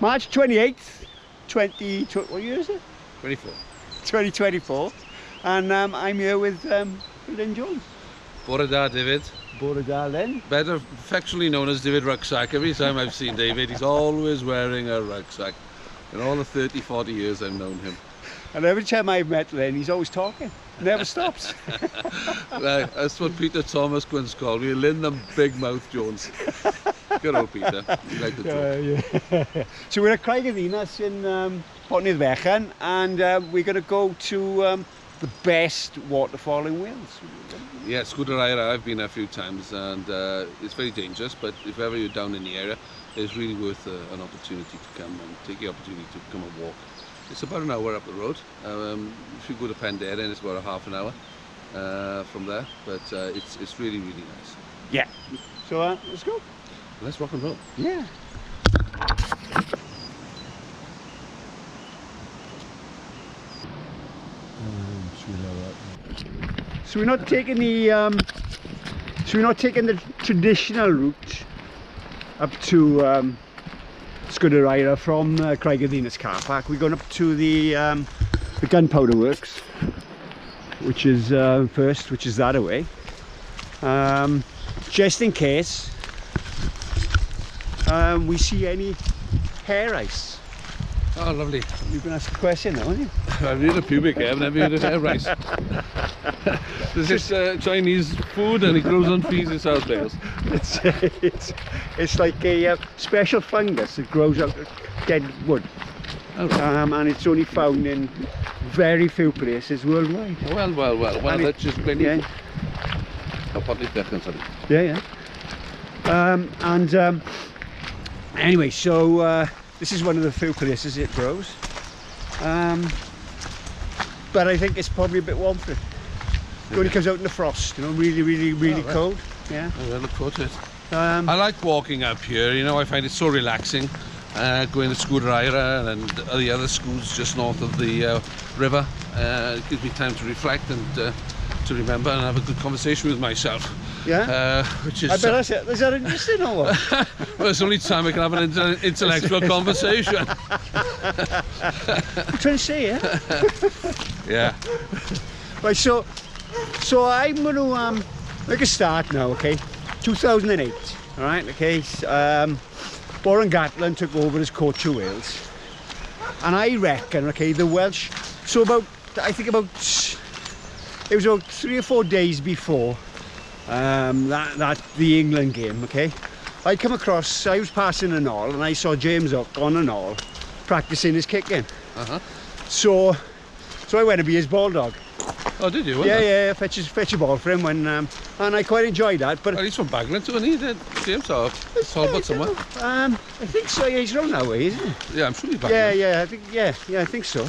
March 28th, what year is it? 24. 2024. And I'm here with Lyn Jones. Bore da, David. Bore da, Lyn. Better affectionately known as David Rucksack. Every time I've seen David, he's always wearing a rucksack. In all the 30, 40 years I've known him. And every time I've met Lyn, he's always talking. Never stops. Right, that's what Peter Thomas once called me, Lyn the Big Mouth Jones. Good old Peter. He liked to talk. Yeah. So we're at Cwmafan in Port Talbot, and we're going to go to the best waterfall in Wales. Yeah, Sgwd Eira, I've been a few times, and it's very dangerous, but if ever you're down in the area, it's really worth an opportunity to come and take the opportunity to come and walk. It's about an hour up the road. If you go to Penderyn, it's about a half an hour from there, but it's really, really nice. Yeah. So let's go. Let's rock and roll. Yeah. So we're not taking the traditional route up to Sgwd Eira from Cwmafan car park. We're going up to the gunpowder works, which is first, which is that away. Just in case we see any hair ice. Oh, lovely. You've been asked a question now, haven't you? I've heard of pubic hair, I've never heard of hair rice. There's this Chinese food and it grows on trees in South Wales. It's like a special fungus that grows out of dead wood. Oh, right. And it's only found in very few places worldwide. Well, And that's just plenty. Yeah. Yeah. Anyway, so this is one of the few places it grows. But I think it's probably a bit warm for it. It only comes out in the frost, you know, really cold. Yeah. I look forward to it. I like walking up here, you know, I find it so relaxing. Going to Sgwd Eira and the other schools just north of the river. It gives me time to reflect and to remember and have a good conversation with myself. Yeah? Which is, I bet that's it. Is that interesting or what? well, it's the only time I can have an intellectual conversation. I'm trying to say, yeah? Yeah. Right, so I'm going to make a start now, okay? 2008, all right, okay? Baglan took over as coach of Wales. And I reckon, okay, the Welsh, so it was about 3 or 4 days before the England game, okay? I was passing a knoll and I saw James Hook on a knoll practicing his kicking. So I went to be his ball dog. Oh, did you? Yeah, fetch a ball for him when, and I quite enjoyed that. But well, he's from Baglan too, isn't he? James, or Talbot somewhere? I think so. Yeah, he's around that way, isn't he? Yeah, I'm sure he's Baglan. Yeah, I think so.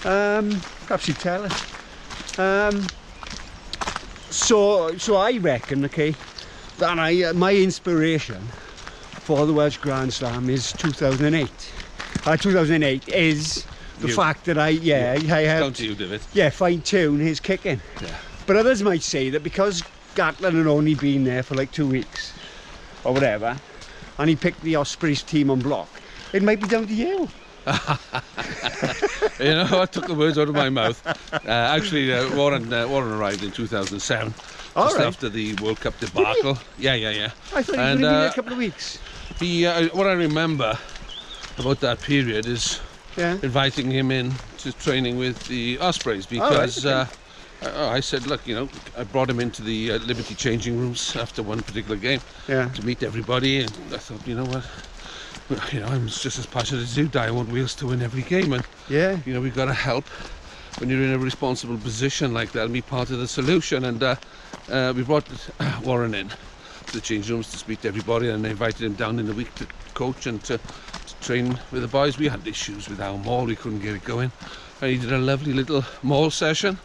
Perhaps you'd tell us. So I reckon, okay, that my inspiration for the Welsh Grand Slam is 2008. 2008 is the fact that I helped, down to you, David. Yeah, fine-tune his kicking. Yeah. But others might say that because Gatland had only been there for like 2 weeks or whatever, and he picked the Ospreys team on block, it might be down to you. You know, I took the words out of my mouth. Actually, Warren arrived in 2007, just after the World Cup debacle. Yeah. I thought he was going to be there a couple of weeks. What I remember about that period is inviting him in to training with the Ospreys because I said, look, you know, I brought him into the Liberty changing rooms after one particular game to meet everybody, and I thought, you know what, you know, I'm just as passionate as you. I want Wales to win every game, and you know, we've got to help when you're in a responsible position like that and be part of the solution. And we brought Warren in to the change rooms to speak to everybody, and I invited him down in the week to coach and to train with the boys. We had issues with our maul, we couldn't get it going, and he did a lovely little maul session.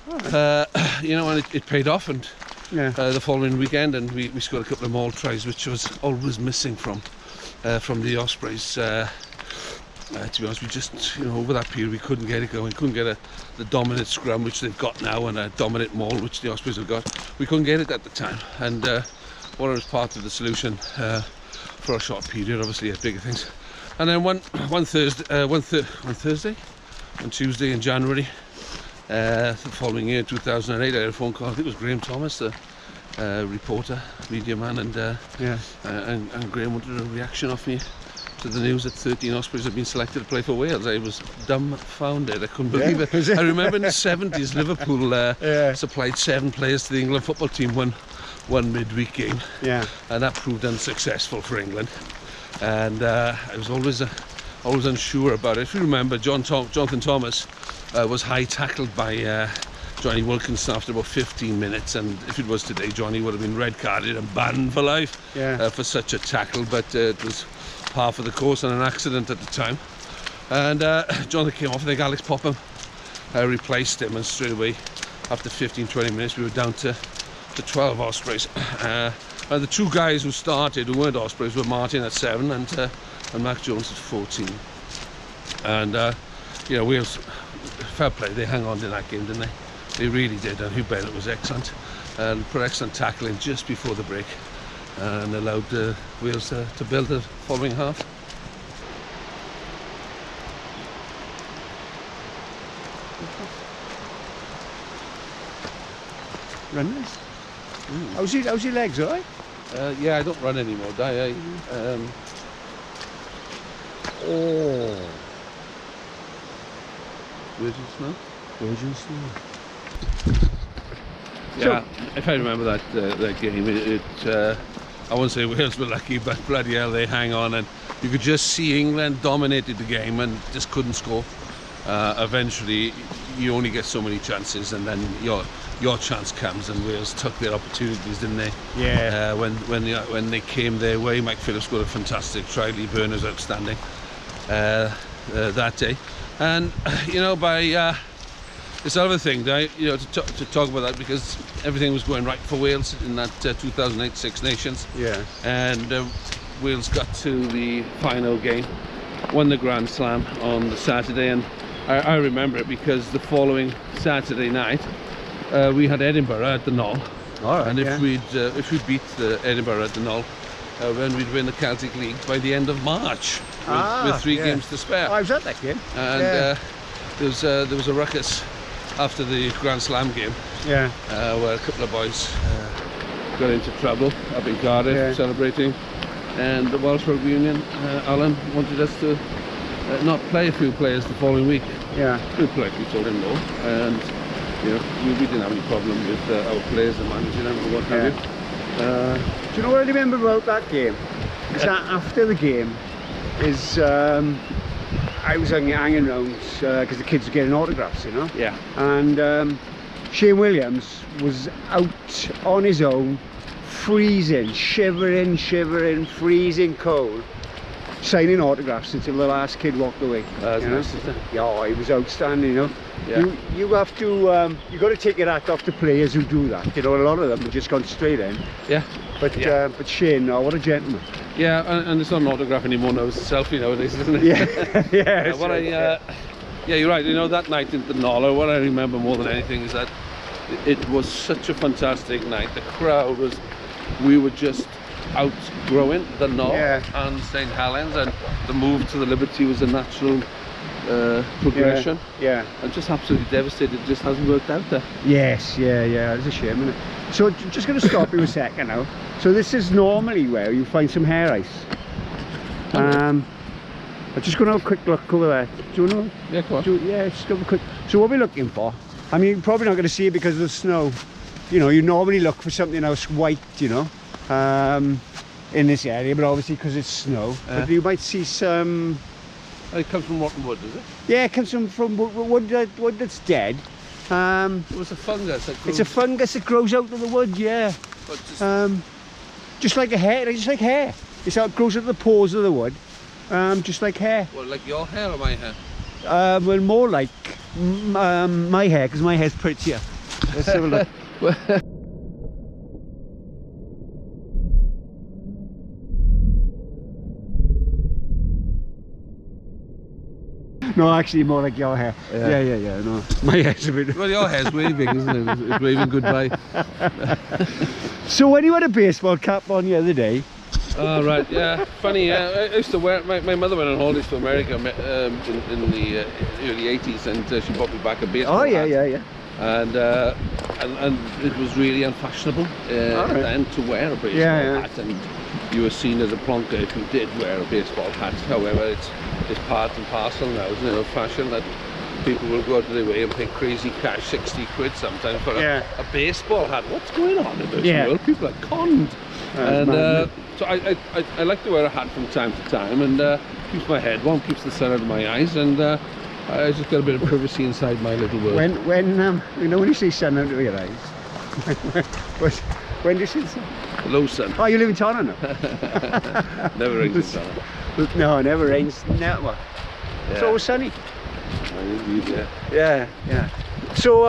You know, and it paid off, and the following weekend, and we scored a couple of maul tries, which was always missing from the Ospreys. To be honest, we just, you know, over that period we couldn't get it going, couldn't get the dominant scrum which they've got now, and a dominant maul which the Ospreys have got. We couldn't get it at the time, and Warren was part of the solution for a short period. Obviously, had bigger things And then one Tuesday in January, the following year, 2008, I had a phone call. I think it was Graham Thomas, the reporter, media man, and Graham wanted a reaction off me to the news that 13 Ospreys had been selected to play for Wales. I was dumbfounded. I couldn't believe it. I remember in the 70s, Liverpool supplied 7 players to the England football team one midweek game, and that proved unsuccessful for England. And I was always unsure about it. If you remember, Jonathan Thomas was high tackled by Johnny Wilkinson after about 15 minutes, and if it was today, Johnny would have been red carded and banned for life for such a tackle. But it was par for the course and an accident at the time. And Jonathan came off. I think Alex Popham replaced him, and straight away after 15-20 minutes we were down to 12 Ospreys. And the 2 guys who started, who weren't Ospreys, were Martin at 7 and Mac Jones at 14. And you know, Wales, fair play, they hung on in that game, didn't they? They really did. And Hugh Bennett was excellent and put excellent tackling just before the break, and allowed Wales to build the following half. Runners. How's your legs, all right? Yeah, I don't run anymore, do I? Virgin snow? Virgin snow. Yeah, if I remember that game, I won't say Wales were lucky, but bloody hell, they hang on, and you could just see England dominated the game and just couldn't score. Eventually, you only get so many chances, and then your chance comes, and Wales took their opportunities, didn't they? Yeah. When they came their way, Mike Phillips scored a fantastic try. Lee Burner's outstanding that day, and you know, by this other thing, you know, to talk about that, because everything was going right for Wales in that 2008 Six Nations. Yeah. And Wales got to the final game, won the Grand Slam on the Saturday, and I remember it because the following Saturday night we had Edinburgh at the Knoll. All right. And if we'd beat Edinburgh at the Knoll, then we'd win the Celtic League by the end of March with 3 games to spare. I was at that game. And there was a ruckus after the Grand Slam game, where a couple of boys got into trouble up in Cardiff celebrating, and the Welsh Rugby Union, Alan, wanted us to not play a few players the following week. We politely told him no, and you know, we didn't have any problem with our players and managing them and what have you. Do you know what I remember about that game? Is that after the game, I was hanging around because the kids were getting autographs, you know. Yeah. And Shane Williams was out on his own, freezing, shivering, freezing cold, signing autographs until the last kid walked away. That's nice, isn't it? Yeah, he was outstanding, you know. Yeah. You have to, you got to take your hat off to players who do that. You know, a lot of them have just gone straight in. Yeah. But Shane, oh, what a gentleman. Yeah, and it's not an autograph anymore now, it's a selfie nowadays, isn't it? Yeah. Yeah, you're right. You know, that night in the Knoll, what I remember more than anything is that it was such a fantastic night. The crowd we were just outgrowing the Knoll and St Helens, and the move to the Liberty was a natural progression. Yeah. I'm just absolutely devastated it just hasn't worked out there. Yes, yeah, it's a shame, isn't it? So just going to stop you a second now. So this is normally where you find some hair ice. I'm just going to have a quick look over there. Do you know? Yeah, go on. Just have a quick. So what we're looking for, I mean, you're probably not going to see it because of the snow. You know, you normally look for something else white, you know, in this area, but obviously because it's snow. But you might see some. It comes from rotten wood, does it? Yeah, it comes from wood that's dead. It was a fungus that grows. It's a fungus that grows out of the wood, yeah. But just like a hair, It's how it grows out of the pores of the wood, just like hair. Well, like your hair or my hair? Well, more like my hair, because my hair's prettier. Let's have a look. No, actually more like your hair. Yeah, no. My hair's a bit... Well, your hair's waving, isn't it? It's waving goodbye. So when you had a baseball cap on the other day, Oh, right, yeah. Funny, I used to wear, my mother went on holidays to America in the early 80s, and she brought me back a baseball hat. Yeah. And it was really unfashionable then to wear a baseball hat, and you were seen as a plonker if you did wear a baseball hat. However, it's part and parcel now, isn't it, of fashion, that people will go out of their way and pay crazy cash, 60 quid sometimes, for a baseball hat. What's going on in this world? People are conned. And so I like to wear a hat from time to time, and keeps my head warm, keeps the sun out of my eyes, and I just got a bit of privacy inside my little world. When you know, when you see sun out of your eyes, when do you see the sun? Low sun. Oh, you live in Tonna now? Never rains in Tonna. No, it never rains. Never. It's always sunny. Indeed, yeah. So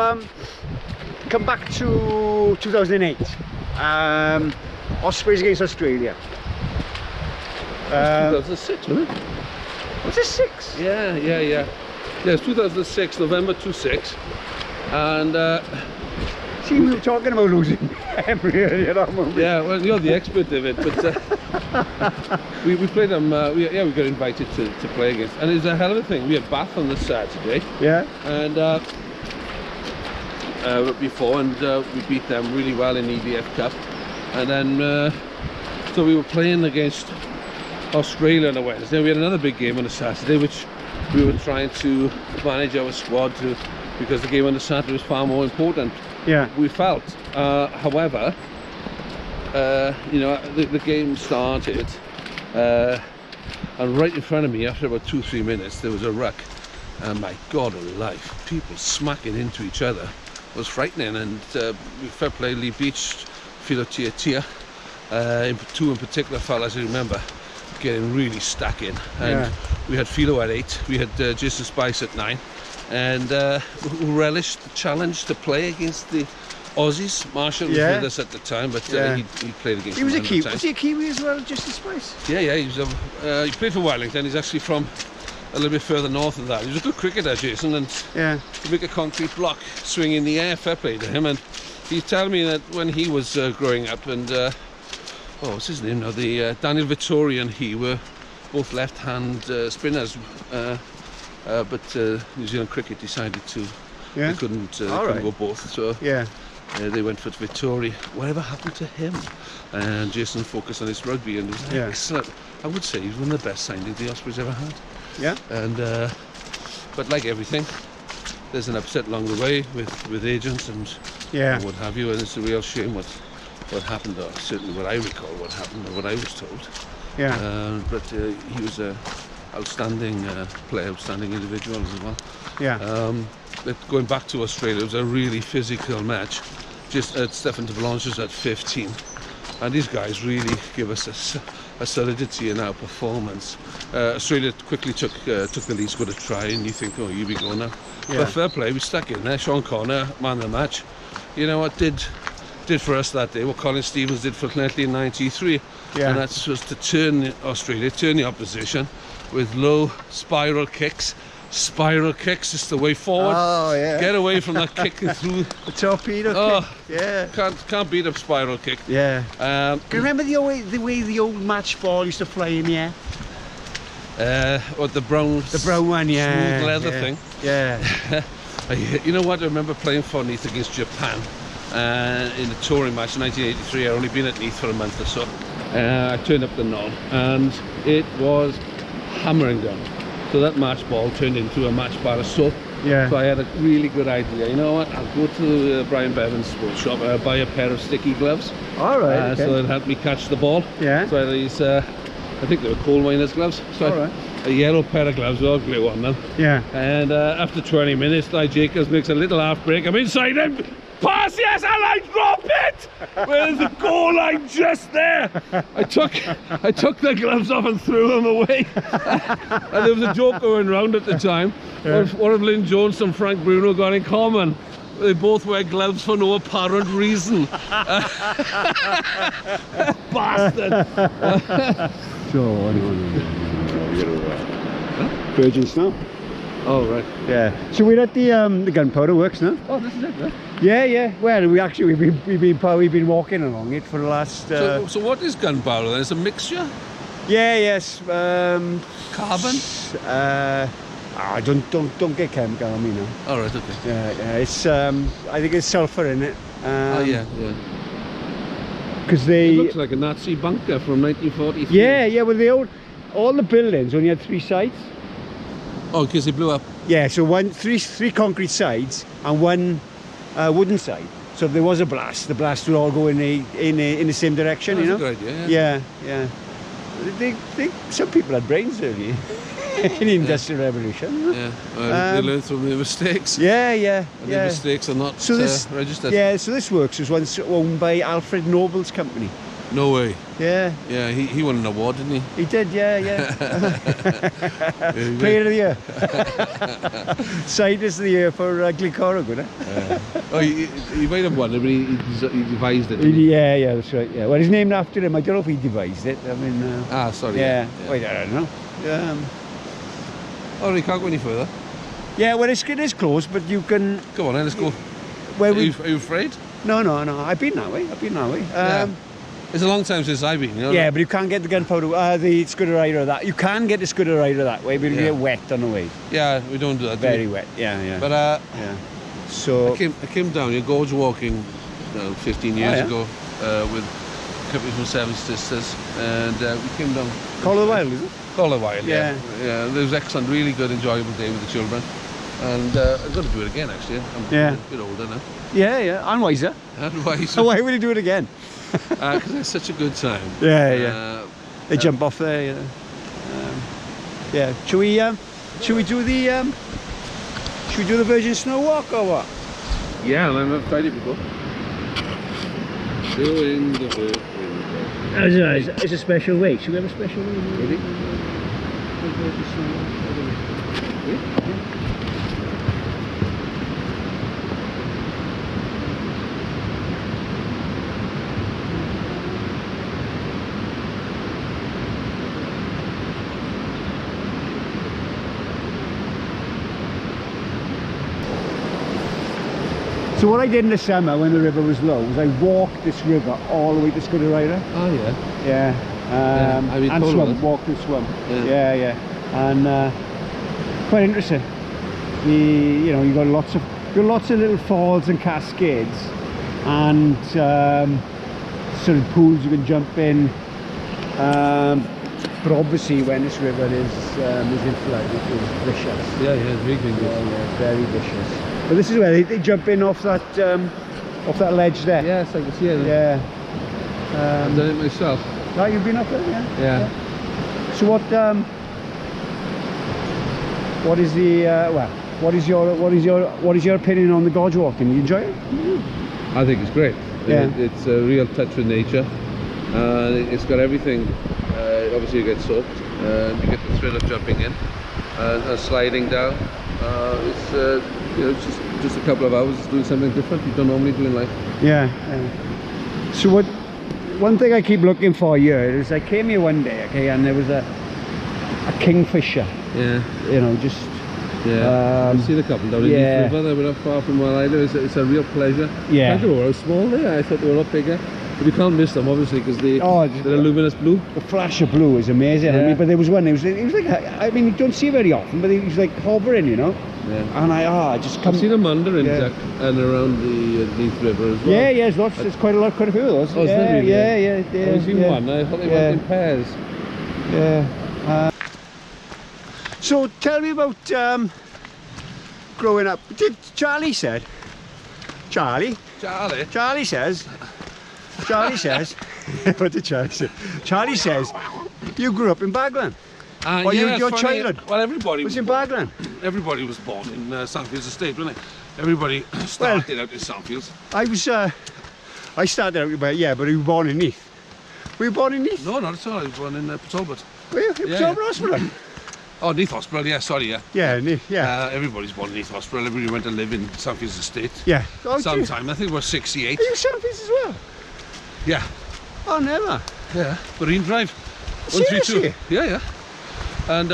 come back to 2008. Ospreys against Australia. 2006, wasn't it? Was it 6? Yeah. Yeah, it's 2006, November 26, and see, we were talking about losing memory, you know. Yeah, well, you're the expert of it, but we played them. We got invited to play against, and it was a hell of a thing. We had Bath on the Saturday. Yeah. And before, and we beat them really well in EDF Cup, and then so we were playing against Australia on a Wednesday. We had another big game on a Saturday, which we were trying to manage our squad to, because the game on the Saturday was far more important. Yeah, we felt. However, you know, the game started, and right in front of me, after about 2-3 minutes, there was a ruck, and my God alive, people smacking into each other was frightening. And fair play, Lee Beach, Philo Tia, two in particular fellas I remember getting really stuck in, and we had Philo at 8, we had Jason Spice at 9, and who relished the challenge to play against the Aussies. Marshall was with us at the time, but he played against. He was a Kiwi. Was he a Kiwi as well, Jason Spice? Yeah, he was. He played for Wellington. He's actually from a little bit further north than that. He was a good cricketer, Jason, and to make a concrete block swing in the air, fair play to him. And he told me that when he was growing up, and what's his name now? The Daniel Vittori and he were both left-hand spinners, but New Zealand cricket decided to they couldn't go both, so they went for Vittori. Whatever happened to him? And Jason focused on his rugby, and it was excellent. I would say he's one of the best signings the Ospreys ever had. And but like everything, there's an upset along the way with agents and what have you, and it's a real shame what happened, or certainly what I recall what happened, or what I was told. But he was a outstanding player, outstanding individual as well. But going back to Australia, it was a really physical match. Just Stefan de Blanche was at 15, and these guys really give us a solidity in our performance. Australia quickly took the lead, scored a try, and you think, oh, you be going now. But fair play, we stuck in there. Sean Connor, man of the match. You know what did for us that day what Colin Stevens did for Llanelli in '93, and that was to turn Australia, turn the opposition with low spiral kicks. Spiral kicks is the way forward. Get away from that kick through the torpedo kick. Can't beat a spiral kick. Can you remember the way the old match ball used to fly in the air? Or the brown one, smooth leather thing. You know what? I remember playing for Neath against Japan in a touring match in 1983. I'd only been at Neath for a month or so. I turned up the nod, and it was hammering down. So that match ball turned into a match bar of soap. So I had a really good idea. You know what? I'll go to Brian Bevan's sports shop and I'll buy a pair of sticky gloves. So it'll help me catch the ball. So I had these, I think they were coal miners gloves. So a yellow pair of gloves with all glue on them. And after 20 minutes, Di Jacobs makes a little half break. I'm inside him. Pass, yes, and I drop it! Where's the goal line? Just there. I took the gloves off and threw them away. And there was a joke going round at the time. What if Lyn Jones and Frank Bruno got in common? They both wear gloves for no apparent reason. Bastard. Virgin Snow. Oh, right. So we're at the Gunpowder Works now. Oh, this is it, Yeah. Well, we've been walking along it for the last. So what is gunpowder then? It's a mixture? Yes. Carbon? Don't get chemical on me now. All right, okay. Yeah. It's I think it's sulphur in it. Yeah. Because It looks like a Nazi bunker from 1943. Yeah. Well, all the buildings only had 3 sides. Oh, because it blew up. Yeah. So three concrete sides and 1 wooden side. So if there was a blast, the blast would all go in the same direction. That's you know. a good idea. Yeah. Some people had brains early in the Industrial Revolution. Yeah. They learned from their mistakes. Yeah. And their mistakes are not registered. Yeah. So this works was once owned by Alfred Noble's company. No way. Yeah. Yeah, he won an award, didn't he? He did, yeah. Player of the year. Scientist of the year for Glencorrog, wasn't it? Oh, he might have won it, but he devised it. Didn't he? Yeah, that's right. Yeah. Well, he's named after him. I don't know if he devised it. I mean. Sorry. Yeah. Well, I don't know. Oh, we can't go any further. Yeah, well, it is close, but you can. Come on, then, let's go. Are you afraid? No. I've been that way. Yeah. It's a long time since I've been, you know. Yeah, but you can't get the gunpowder, the Sgwd Eira that. You can get the Sgwd Eira that way, but it'll get wet on the way. Yeah, we don't do that. Very wet. Yeah. But yeah. So I came down here gorge walking 15 years ago with a couple from Seven Sisters, and we came down. Call of the Wild, is it? Call of the Wild, yeah. Yeah. It was excellent, really good, enjoyable day with the children. And I'm going to do it again, actually. I'm a bit older now. Yeah, and wiser. And wiser. So why would you do it again? Because it's such a good time. Yeah. They jump off there. Yeah. Should we do the Virgin Snow Walk or what? Yeah, I've tried it before. Doing the Virgin Walk. It's a special way. Should we have a special way? Ready? So what I did in the summer when the river was low was I walked this river all the way to Sgwd Eira. Oh yeah. Yeah. And swum, walked and swum. Yeah. And quite interesting. You got lots of little falls and cascades, and sort of pools you can jump in. But obviously, when this river is in flood, it is vicious. Yeah, it's really big. Yeah, very vicious. But this is where they jump in off that ledge there. Yes, I can see it. Yeah. I've done it myself. Oh, you've been up there, yeah? Yeah. So what is your opinion on the gorge walking? You enjoy it? I think it's great. Yeah. It's a real touch with nature. It's got everything. Obviously you get soaked. You get the thrill of jumping in and sliding down. It's just a couple of hours doing something different you don't normally do in life. Yeah. So one thing I keep looking for here is I came here one day, okay, and there was a kingfisher. Yeah. Yeah. I've seen a couple down in Neath River. They were not far from where I live. It's a real pleasure. Yeah. I don't know how small they are. I thought they were a lot bigger. But you can't miss them, obviously, because they're luminous blue. The flash of blue is amazing. Yeah. I mean, but there was one. It was like, I mean, you don't see it very often, but he was like hovering, you know. Yeah. And I just come. I've seen them under and around the Neath River as well. Yeah, there's lots. There's quite a few of those. Oh, is there really? Yeah. I've seen one. I thought they went in pairs. Yeah. So tell me about growing up. Charlie says. What did Charlie say? Charlie says you grew up in Baglan. Your childhood. Well, everybody was in Baglan. Everybody was born in Sandfields Estate, wasn't it? Everybody started out in Sandfields. I started out, but you were born in Neath. Were you born in Neath? No, not at all. I was born in Port Talbot. Were you? Port Talbot Hospital? Oh, Neath Hospital, yeah, sorry, yeah. Yeah, Neath, yeah. Everybody's born in Neath Hospital. Everybody went to live in Sandfields Estate. Yeah. Sometime, I think it was 68. Are you Sandfields as well? Yeah. Oh, never. Yeah, Marine Drive. Seriously? 132. Yeah. And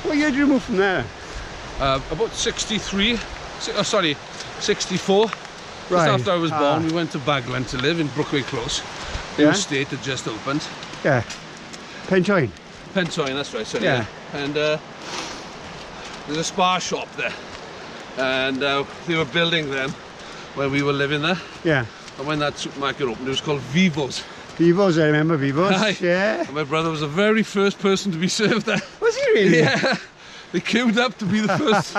what year did you move from there? About 63. sorry, 64. Right. Just after I was born, we went to Baglan to live in Brookway Close. New estate had just opened. Yeah. Pentoin. Pentoin, that's right, sorry. Yeah. And there's a spa shop there. And they were building them when we were living there. Yeah. And when that supermarket opened, it was called Vivo's. Vivo's, I remember Vivo's. Aye. Yeah. And my brother was the very first person to be served there. Was he really? Yeah. They queued up to be the first.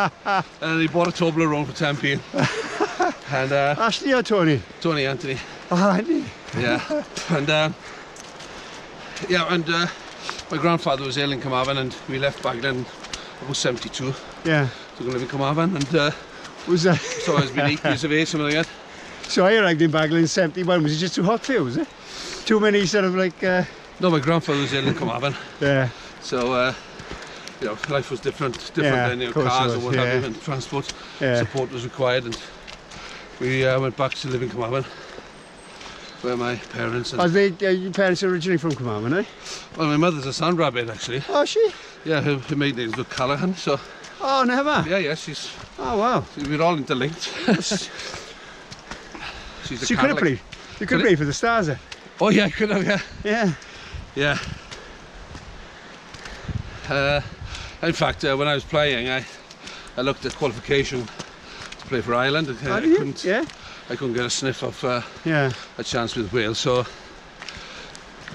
And he bought a Toblerone for 10p. And Ashley or Tony? Tony Anthony. Oh, Anthony. Yeah. And my grandfather was ill in Cwmafan, and we left Baglan about 72. Yeah. To go live in Cwmafan, and was that? So I was been 8 years of age, something like that. So I arrived in Baglan in 71. Was it just too hot for you? Was it? Too many sort of like. No, my grandfather was ill in Cwmafan. Yeah. So you know, life was different than, you know, cars or what have you, and transport support was required, and we went back to live in Cwmafan, where my parents. And your parents are originally from Cwmafan, eh? Well, my mother's a sand rabbit, actually. Oh, she? Yeah, her maiden name was Callahan, so. Oh, never. Yeah, she's. Oh, wow. We're all interlinked. She's a so you could have played. You could have played for the Stars, then. Oh yeah, I could have. Yeah. Yeah. Yeah. In fact, when I was playing, I looked at qualification to play for Ireland. I couldn't get a sniff of a chance with Wales. So,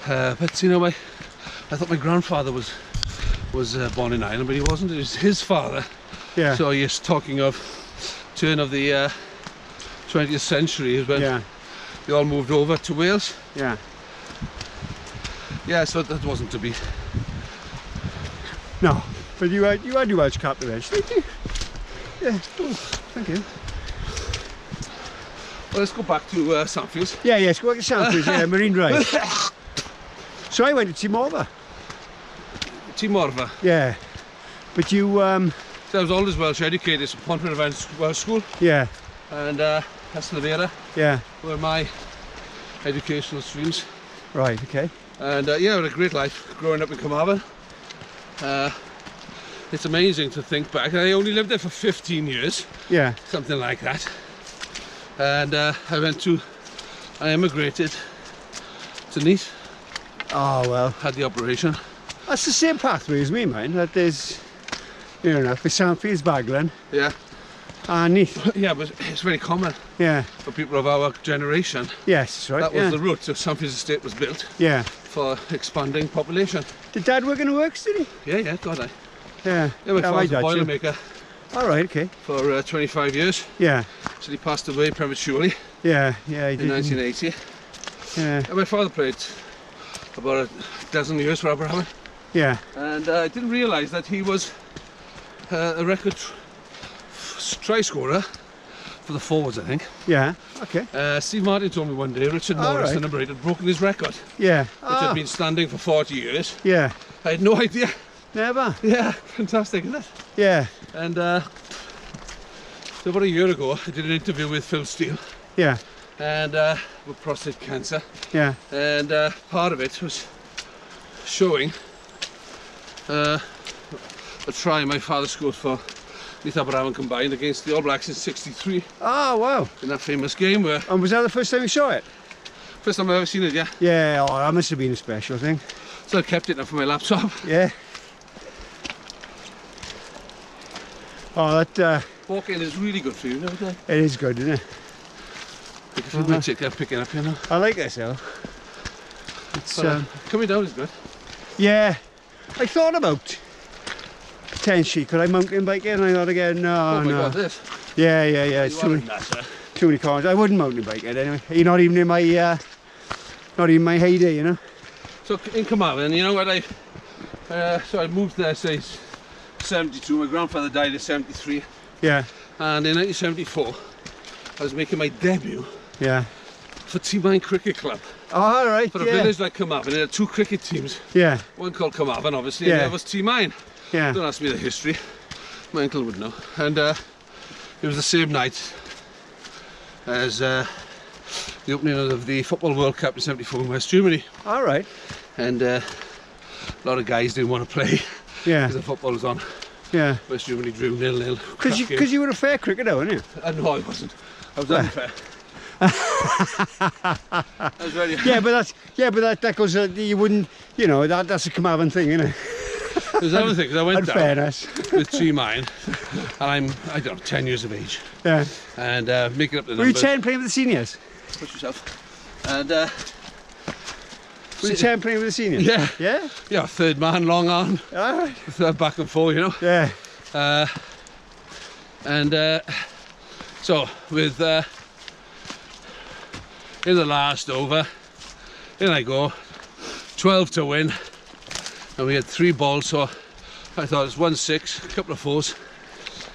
but you know, I thought my grandfather was born in Ireland, but he wasn't. It was his father. Yeah. So yes, talking of turn of the 20th century is when they all moved over to Wales. Yeah. Yeah. So that wasn't to be. No. But you had your Welsh captain eventually, didn't you? Yeah, oh, thank you. Well, let's go back to Sandfields. Yeah, yes, go back to Sandfields, yeah, Marine Drive. So I went to Timorva. Timorva? Yeah. But you... So I was always Welsh educated, so Pontryfan Welsh School. Yeah. And Eira. Yeah. Were my educational streams. Right, okay. And yeah, I had a great life growing up in Cwmafan. It's amazing to think back. I only lived there for 15 years. Yeah. Something like that. And I emigrated to Neath. Oh, well. Had the operation. That's the same pathway as me, man. That is, you know, for Sandfields, Baglan. Yeah. And Neath. Yeah, but it's very common. Yeah. For people of our generation. Yes, that's right. That was the route. So Sandfields Estate was built. Yeah. For expanding population. Did Dad work in the works, did he? Yeah, God, I. Yeah. Yeah, my father was a boilermaker. All right, okay. For 25 years. Yeah. So he passed away prematurely. Yeah, he did. In 1980. Yeah. And my father played about a dozen years for Aberhaven. Yeah. And I didn't realise that he was a record try scorer for the forwards, I think. Yeah, okay. Steve Martin told me one day Richard Morris, the number 8, had broken his record. Yeah. Which had been standing for 40 years. Yeah. I had no idea. Never. Yeah, fantastic, isn't it? Yeah. And so about a year ago, I did an interview with Phil Steele. Yeah. And with prostate cancer. Yeah. And part of it was showing a try my father scored for Neath Aberhaven combined against the All Blacks in '63. Oh, wow. In that famous game where... And was that the first time you saw it? First time I've ever seen it, yeah. Yeah, oh, that must have been a special thing. So I kept it now for my laptop. Yeah. Oh, that... Walking is really good for you, no doubt. It is good, isn't it? If you might take that picking up, you know. I like this, though. It's, coming down is good. Yeah. I thought about potentially, could I mountain bike it? And I thought again, no, oh my God, this? Yeah. It's too many corners. I wouldn't mountain bike it anyway. You're not even in my, not even my heyday, you know. So in Cwmafan, you know what so I moved there, say, 72. My grandfather died in 73. Yeah. And in 1974, I was making my debut. Yeah. For T-Mine Cricket Club. Oh, all right. For a village like Cwmafan, there are 2 cricket teams. Yeah. One called Cwmafan, obviously, and the other was T-Mine. Yeah. Don't ask me the history. My uncle would know. And it was the same night as the opening of the Football World Cup in '74 in West Germany. All right. And a lot of guys didn't want to play. Yeah. Because the football was on. Yeah. West Germany drew 0-0. Because you were a fair cricketer, weren't you? No, I wasn't. I was unfair. I was very that goes. You wouldn't. You know that's a Cwmafan thing, isn't it? There's another thing, because I went down fairness. with 3 mine, and I don't know, 10 years of age. Yeah. And making up the Were numbers. you 10 playing with the seniors? Push yourself. And Were you 10 playing with the seniors? Yeah. Yeah. Yeah, third man, long on, All right. back and forth, you know. Yeah. So with in the last over, in I go, 12 to win, and we had 3 balls, so I thought it was 1-6, a couple of 4s,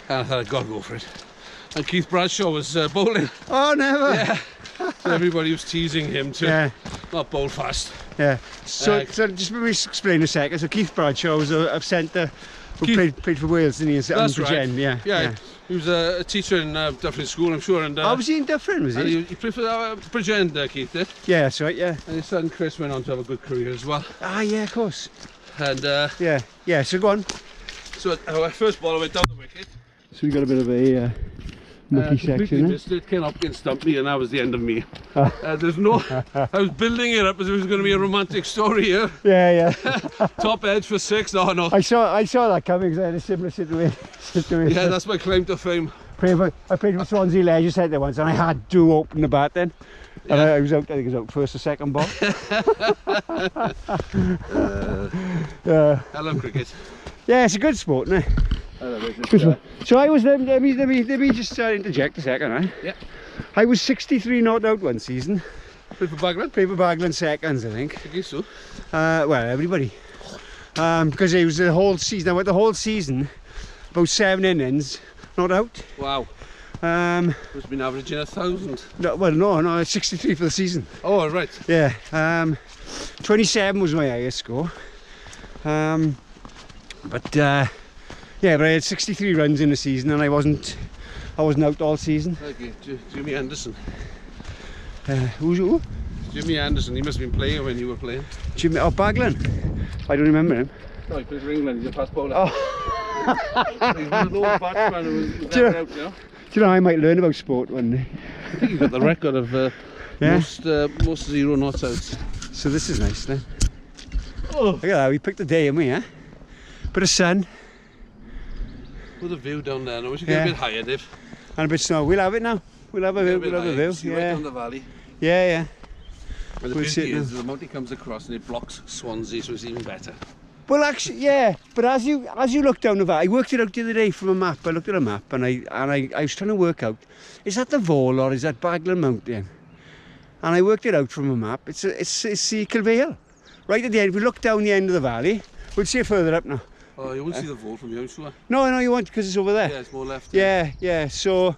and I thought I'd got to go for it. And Keith Bradshaw was bowling. Oh, never. Yeah. So everybody was teasing him to not bowl fast. Yeah. So just let me explain a second. So Keith Bradshaw was a centre who played for Wales, didn't he? That's right. Gen, yeah. He was a teacher in Dufferin School, I'm sure. And was he in Dufferin, was he? He played for Bridgend, Keith did. Yeah, that's right, yeah. And his son Chris went on to have a good career as well. Ah, yeah, of course. And yeah, so go on. So our first ball I went down the wicket. So we got a bit of a mucky section. Missed it, Ken Hopkins stumped me, and that was the end of me. There's no. I was building it up as if it was going to be a romantic story here. Yeah. Top edge for 6. No. I saw that coming because I had a similar situation. Yeah, that's my claim to fame. I played for Swansea Leisure Centre once, and I had to open the bat then. And I was out. I think I was out first or second ball. I love cricket. Yeah, it's a good sport, isn't it? I love it. So I was. Let me just interject a second. Yeah. I was 63 not out one season. Played for Baglan? Played for Baglan seconds, I think. I guess so. Well, everybody. Because it was the whole season. I went the whole season, about 7 innings, not out. Wow. Must have been averaging 1,000. No, 63 for the season. Oh, right. Yeah. 27 was my highest score. But I had 63 runs in the season, and I wasn't out all season. Okay, Jimmy Anderson. Who? Jimmy Anderson. He must have been playing when you were playing. Baglan. I don't remember him. No, he played for England. He's a fast bowler. Oh. He's one of those batsmen who was never out, you know. Do you know, I might learn about sport one day. I think he's got the record of most 0 not outs. So this is nice then. Oh. Look at that, we picked a day, haven't we, eh? Bit of sun. With a view down there. I wish you could get a bit higher, Dave. And a bit of snow. We'll have it now. We'll have a view. See right down the valley. Yeah. And the beauty is the mountain comes across and it blocks Swansea, so it's even better. Well, actually, yeah. But as you look down the valley, I worked it out the other day from a map. I looked at a map and I was trying to work out, is that the Vole or is that Baglan Mountain? And I worked it out from a map. It's the Kilvale. Right at the end, if we look down the end of the valley, we'll see it further up now. Oh, you won't see the Vole from here, I'm sure. No, you won't, because it's over there. Yeah, it's more left. Yeah. So,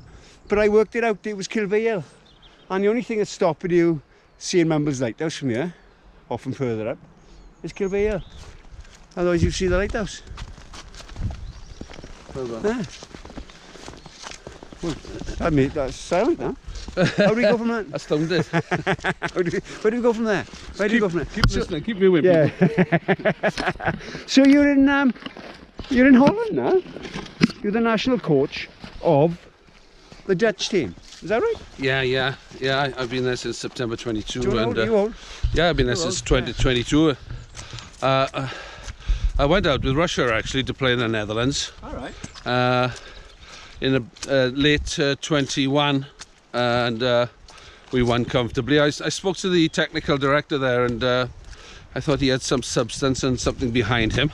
but I worked it out. It was Kilvale, and the only thing that's stopping you seeing Mumbles Lighthouse from here, or from further up, is Kilvale. Otherwise, you see the lighthouse. Well done. Yeah. Well, that's silent now. How do we go from that? Astounded. Where do we go from there? Keep listening, keep moving. Yeah. So you're in Holland now? You're the national coach of the Dutch team. Is that right? Yeah. I've been there since September 22. You old? Yeah, I've been there since 2022. I went out with Russia actually to play in the Netherlands. All right. In late 21, and we won comfortably. I spoke to the technical director there, and I thought he had some substance and something behind him,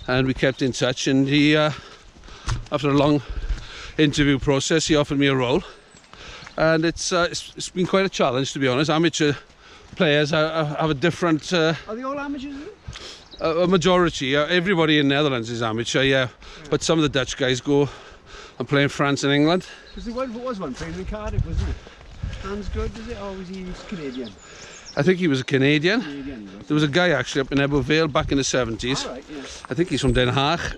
and we kept in touch. And he, after a long interview process, he offered me a role, and it's been quite a challenge, to be honest. Amateur players have a different. Are they all amateurs? A majority. Everybody in Netherlands is amateur, yeah. But some of the Dutch guys go and play in France and England. Because there was one playing in Cardiff, wasn't it? Sgwd, was it? Or was he Canadian? I think he was a Canadian. There was a guy actually up in Ebbw Vale back in the 70s. All right, yeah. I think he's from Den Haag.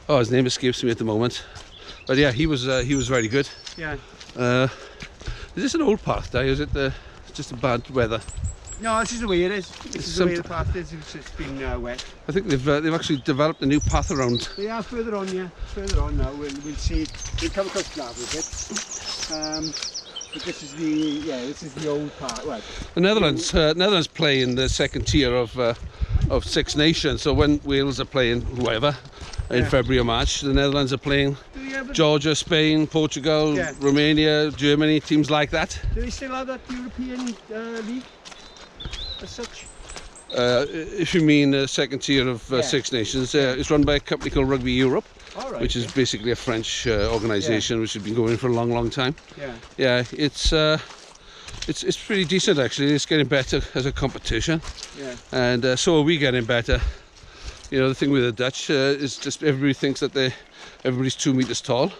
Oh, his name escapes me at the moment. But yeah, he was very good. Yeah. Is this an old path day? Is it just a bad weather? No, this is the way it is. This is the way the path is. It's been wet. I think they've actually developed a new path around. Yeah, further on, yeah. Further on now, we'll see. We'll come across gravel a bit. But this is the old part. Well, The Netherlands play in the second tier of Six Nations. So when Wales are playing whoever in February or March, the Netherlands are playing Georgia, Spain, Portugal, Romania, Germany, teams like that. Do they still have that European league as such? If you mean the second tier of Six Nations, it's run by a company called Rugby Europe, which is basically a French organisation which has been going for a long, long time. Yeah, it's pretty decent actually. It's getting better as a competition, and so are we getting better. You know, the thing with the Dutch is just everybody thinks that everybody's 2 meters tall.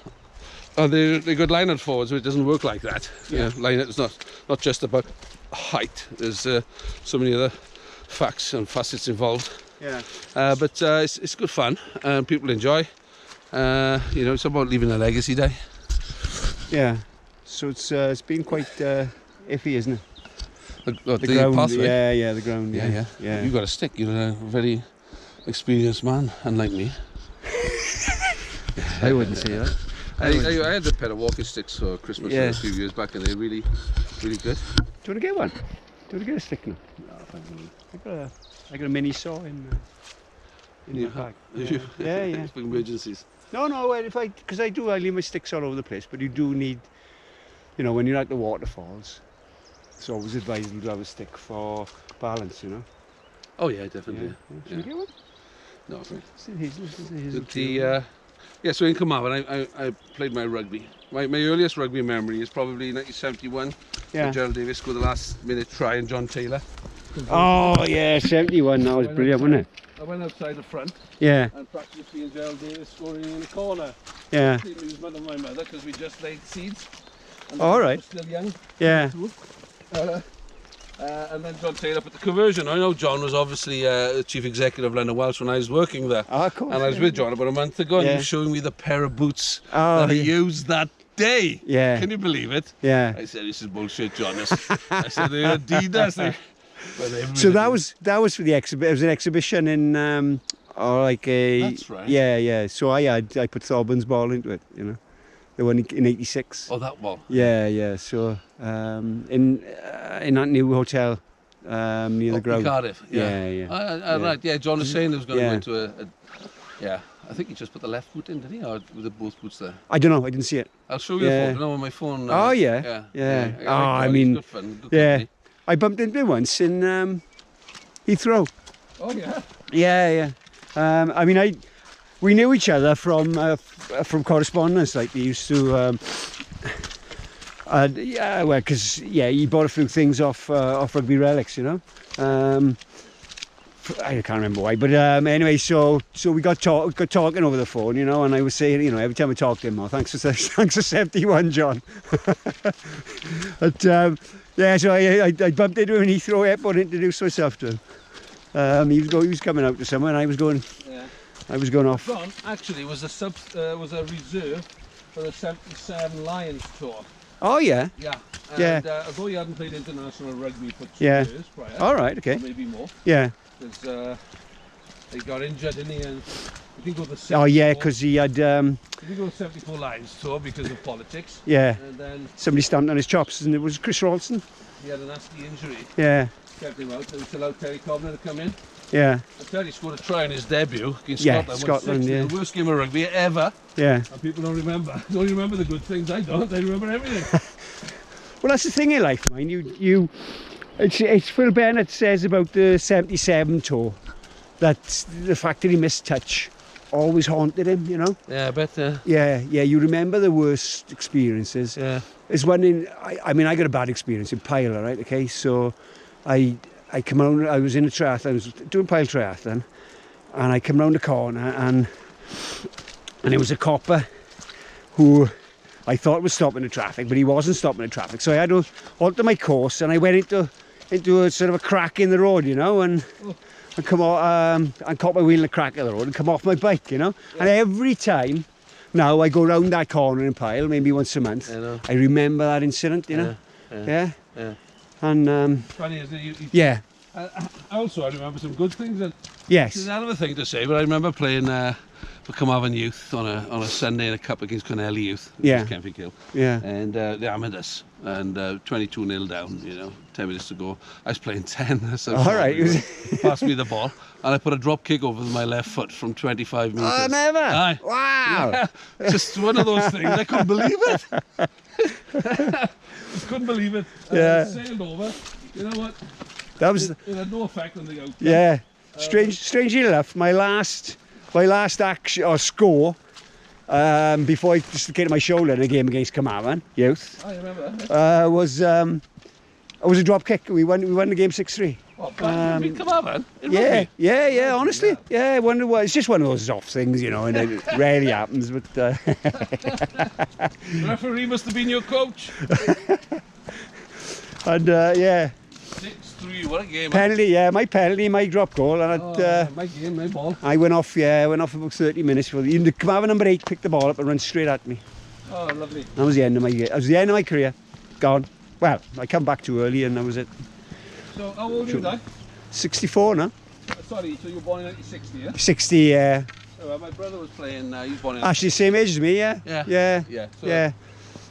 They're good line-out forwards, but it doesn't work like that. Yeah, line-out is not just about height. There's so many other facts and facets involved. Yeah. But it's good fun and people enjoy. You know, it's about leaving a legacy day. Yeah. So it's been quite iffy, isn't it? The ground, pathway? Yeah, the ground. Yeah. You've got a stick. You're a very experienced man, unlike me. I wouldn't say that. I had a pair of walking sticks for Christmas a few years back, and they're really, really good. Do you want to get one? Do you want to get a stick now? No, I got a mini saw in my bag. Yeah. For emergencies. No, because I leave my sticks all over the place, but you do need, you know, when you're at the waterfalls, it's always advisable to have a stick for balance, you know. Oh yeah, definitely. Should we get one? No, right. So in Cwmafan, I played my rugby. My earliest rugby memory is probably 1971. Yeah. Gerald Davis scored the last minute try and John Taylor. Oh yeah, 71. That was brilliant, wasn't it? I went outside the front. Yeah. And practically seeing Gerald Davis scoring in the corner. Yeah. It was my mother because we just laid seeds. And all right. Still young. Yeah. And then John Taylor put the conversion. I know John was obviously chief executive of Lyn Wales when I was working there. Oh, of course. And I was with John about a month ago, and he was showing me the pair of boots that he used that day. Yeah. Can you believe it? Yeah. I said, "This is bullshit, John." I said, "They're Adidas." So that was for the exhibition. It was an exhibition in That's right. Yeah. So I put Thorburns ball into it, you know. The one in '86. Oh, that ball. Yeah. So in that new hotel near the ground. Cardiff. Yeah. Right. Yeah. John was saying he was going to go into a. Yeah. I think he just put the left boot in, did he? Or were both boots there? I don't know. I didn't see it. I'll show you a photo on my phone. Oh yeah. Oh, I mean, good fun. Good company. I bumped into him once in Heathrow. Oh yeah. Yeah. I mean, we knew each other from correspondence. Like we used to. Because he bought a few things off Rugby Relics, you know. I can't remember why, but anyway, so we got talking over the phone, you know, and I was saying, you know, every time I talk to him, oh, thanks for 71, John. But so I bumped into him in Heathrow Airport, introduced myself to him. He was coming out to somewhere, and I was going off. John actually was a reserve for the 77 Lions tour. Oh yeah. Yeah. And, although he hadn't played international rugby for 2 years prior. All right. Okay. Or maybe more. Yeah. Because he got injured, didn't he? And he didn't go to the 74. Oh yeah, because he had. He didn't go to 74 Lions tour because of politics. Yeah. And then somebody stamped on his chops, and it was Chris Ralston. He had a nasty injury. Yeah. Kept him out. So he allowed Terry Cobner to come in. Yeah. I tell you, he scored a try in his debut against Scotland. The worst game of rugby ever. Yeah. And people don't remember. Don't remember the good things. I don't. I remember everything. Well, that's the thing in life, man. It's Phil Bennett says about the 77 tour that the fact that he missed touch always haunted him, you know. Yeah, I bet. Yeah. You remember the worst experiences. Yeah. It's when I mean, I got a bad experience in Pyle, right? Okay, so I come around. I was in a triathlon. I was doing Pyle triathlon, and I come round the corner, and it was a copper who I thought was stopping the traffic, but he wasn't stopping the traffic. So I had to alter my course, and I went into a sort of a crack in the road, you know, and come off, and caught my wheel in the crack of the road and come off my bike, you know. Yeah. And every time now I go round that corner in Pyle, maybe once a month, I remember that incident, you know. Yeah. And Funny, isn't it? yeah, Also, I remember some good things. And yes. it's another thing to say, but I remember playing for Cwmafan Youth on a Sunday in a cup against Llanelli Youth. Yeah. Kenfig Hill. Yeah. And they hammered us. And 22-0 down, 10 minutes to go. I was playing 10. So All right. Passed me the ball. And I put a drop kick over my left foot from 25 metres. Oh, never. Aye. Wow. Yeah. Just one of those things. I couldn't believe it. Just couldn't believe it. Yeah. It sailed over. You know what? That was. It had no effect on the outcome. Yeah. Strangely enough, my last action or score before I dislocated my shoulder in a game against Cwmafan Youth I remember. was a drop kick. We won the game 6-3. What, beat Cwmafan? Yeah. Honestly, yeah. I wonder why. It's just one of those off things, and it rarely happens. But The referee must have been your coach. and yeah. 6-3, what a game. Penalty, my penalty, my drop goal, and my game, my ball. I went off about 30 minutes for the Cwmafan number 8 picked the ball up and ran straight at me. Oh, lovely. That was the end of my career. Gone. Well, I come back too early and that was it. So how old are you now? 64 now. Sorry, so you were born in 1960, yeah? 60, yeah. So, my brother was playing, he was born in... Actually, same age as me, yeah. Yeah. So, Yeah.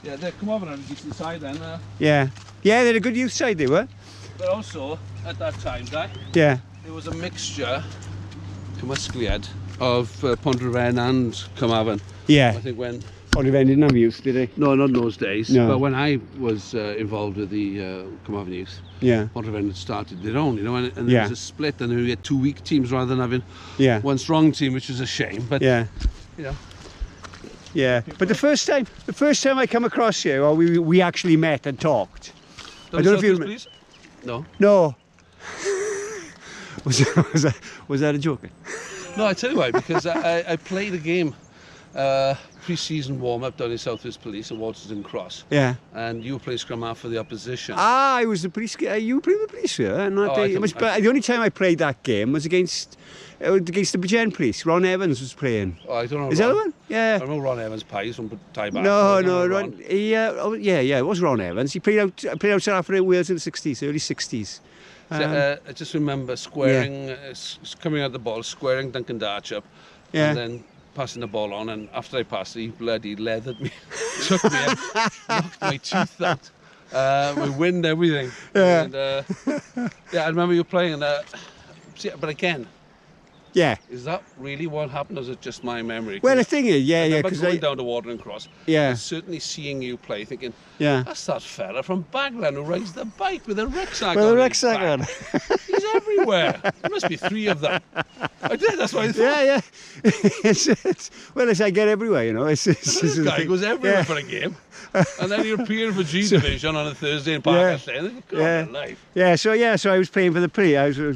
Yeah, they come over on a decent side then. Yeah. Yeah, they're a good youth side, they were. But also, at that time, yeah, there was a mixture, Sgwd, of Ponderfen and Cwmafan. Yeah. I think when... Ponderfen didn't have youth, did they? No, not in those days. No. But when I was involved with the Cwmafan Youth, Yeah. Ponderfen had started their own, and there was a split, and we had 2 weak teams rather than having one strong team, which was a shame. But yeah. Yeah. But the first time I come across you, or we actually met and talked. I don't know if you remember. No. was that a joke? No, I tell you why, because I played a game, pre-season warm-up down in South Wales Police at Waterton Cross. Yeah. And you were playing scrum half for the opposition. I was the police. You were playing the police, yeah? The only time I played that game was against the Baglan police. Ron Evans was playing. Oh, I don't know. Is that the one? Yeah. I don't know Ron Evans Pies from Talbot. No, Ron. It was Ron Evans. He played out South Africa Wales in the 60s, early 60s. I just remember squaring, coming out the ball, squaring Duncan Darch up, and then passing the ball on, and after I passed it, he bloody leathered me, took me out, knocked my teeth out. We wind everything. Yeah. And, I remember you playing, but again, is that really what happened, or is it just my memory? Well, the thing is, because going down to Waterton Cross, and certainly seeing you play, thinking, that's that fella from Baglan who rides the bike with a rucksack on. He's everywhere. There must be 3 of them. I did, that's what I thought. Well, I get everywhere, this guy goes everywhere for a game. And then you're appearing for G Division on a Thursday in Pakistan. So I was playing for the Pre. So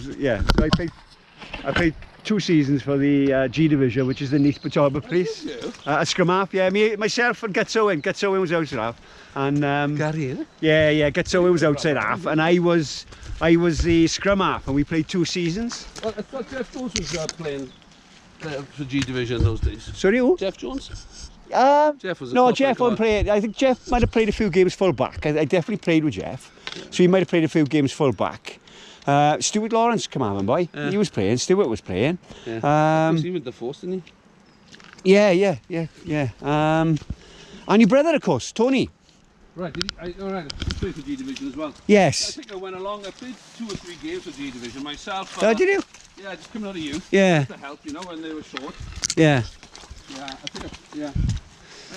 I played 2 seasons for the G Division, which is the Neath Llanelli Police. At scrum half, myself and Gatsowen. Gatsowen was outside half, and Gary, Gatsowen was outside half, and I was the scrum half, and we played 2 seasons. Well, I thought Jeff Jones was playing for G Division in those days. Sorry, who? Jeff Jones. Jeff was Jeff won't play. I think Jeff might have played a few games full back. I definitely played with Jeff, so he might have played a few games full back. Stuart Lawrence, Cwmafan boy. He was playing. Stuart was playing. Was he with the force, didn't he? Yeah. And your brother, of course, Tony. Right. He played for G Division as well. Yes. I think I went along. I played 2 or 3 games for G Division myself. Did you? Yeah, just coming out of youth. Yeah. Just to help, when they were short. Yeah. I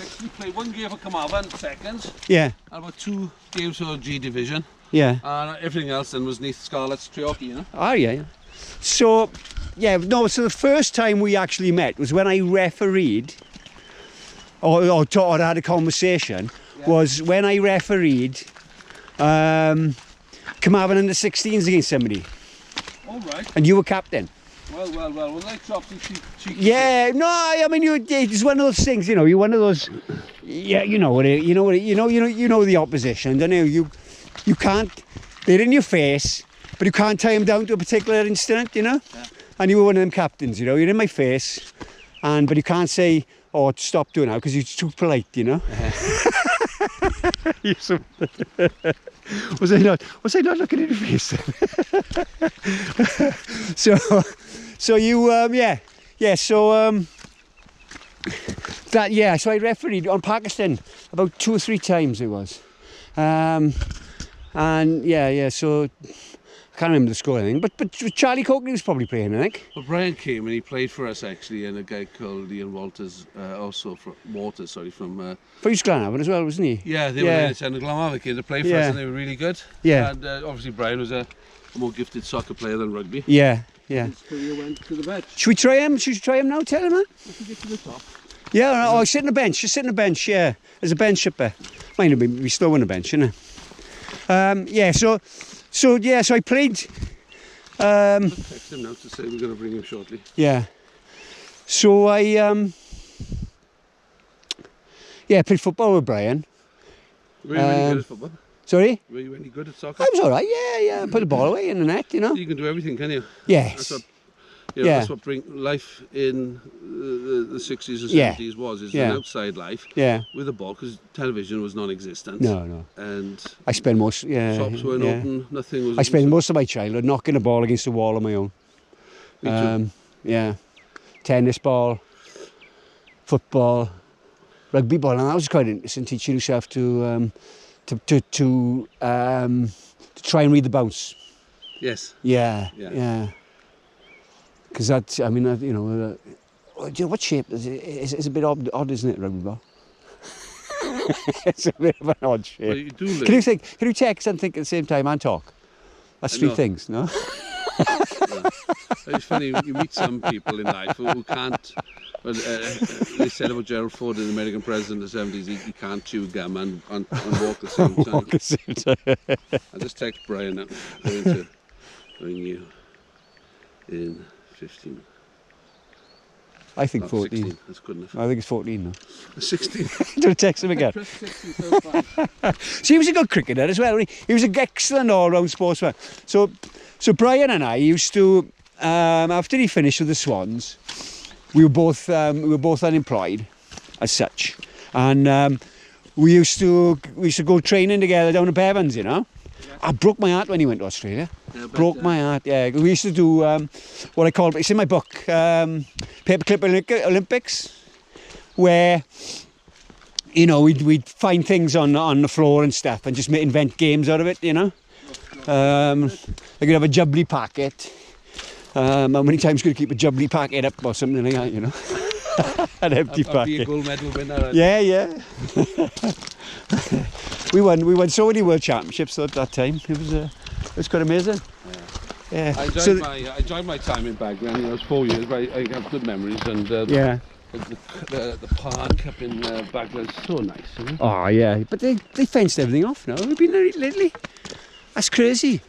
actually played 1 game for Cwmafan, seconds. Yeah. And about 2 games for G Division. Yeah. And everything else then was Neath Scarlets, Treorchy, Oh, yeah. So, so the first time we actually met was when I refereed, or had a conversation, was when I refereed Cwmafan under 16s against somebody. All right. And you were captain. Well, that's obviously cheeky. Yeah, no, I mean, it's one of those things, you're one of those, you know the opposition, don't you? You can't, they're in your face, but you can't tie them down to a particular instant, Yeah. And you were one of them captains, you're in my face, but you can't say, stop doing that, because you're too polite, Was I not looking at your face then? so you so I refereed on Pakistan about 2 or 3 times it was. And so I can't remember the score or anything, but Charlie Coakley was probably playing, I think. Well, Brian came and he played for us actually, and a guy called Ian Walters, also from For East Glenavon as well, wasn't he? Yeah, they were in the Cwmafan came to play for us, and they were really good. Yeah. And obviously Brian was a more gifted soccer player than rugby. Yeah. His career went to the bench. Should we try him? Should we try him now? Tell him, man. I can get to the top. Yeah, oh, sit on the bench. Just sit on the bench, yeah. There's a bench up there. Mind you, we still on the bench, isn't it? So I played. Text him now to say we're going to bring him shortly. Yeah. So I played football with Brian. Were you any good at football? Sorry? Were you any good at soccer? I was alright, yeah. Put the ball away in the net, you know. You can do everything, can you? Yes. That's what bring life in the 60s and 70s was, is an outside life with a ball, because television was non-existent. No. And I spent most, shops weren't open, nothing was... I spent most of my childhood knocking a ball against the wall on my own. Me too. Tennis ball, football, rugby ball, and that was quite interesting, teaching yourself to try and read the bounce. Yes. Yeah. Because that's, I mean, you know, what shape is it? It's a bit odd, isn't it, rugby ball? It's a bit of an odd shape. Well, you do look. Can you text and think at the same time and talk? That's 3 things, no? It's funny, you meet some people in life who can't. Well, they said about Gerald Ford, the American president of the 70s, he can't chew gum and walk the same time. Walk the same time. I just text Brian now. I'm going to ring you in 15. I think 14. 16. That's good enough. I think it's 14 now. 16. Do I text him again? Press 16 so far. So he was a good cricketer as well. He was an excellent all-round sportsman. So Brian and I used to, after he finished with the Swans, we were both unemployed as such, and we used to go training together down at Bevans, you know. I broke my heart when he went to Australia. Yeah, broke my heart. Yeah, we used to do what I call, it's in my book, Paperclip Olympics, where, you know, we'd find things on the floor and stuff and just invent games out of it, you know. I could have a jubbly packet. How many times could you keep a jubbly packet up or something like that, you know? An empty packet. I'll be a gold medal winner. Yeah. We won so many world championships at that time. It was quite amazing. Yeah. I enjoyed my time in Baglan. You know, it was 4 years, but I have good memories. And the park up in Baglan is so nice. You know? Oh yeah, but they fenced everything off now. We've been there lately. That's crazy.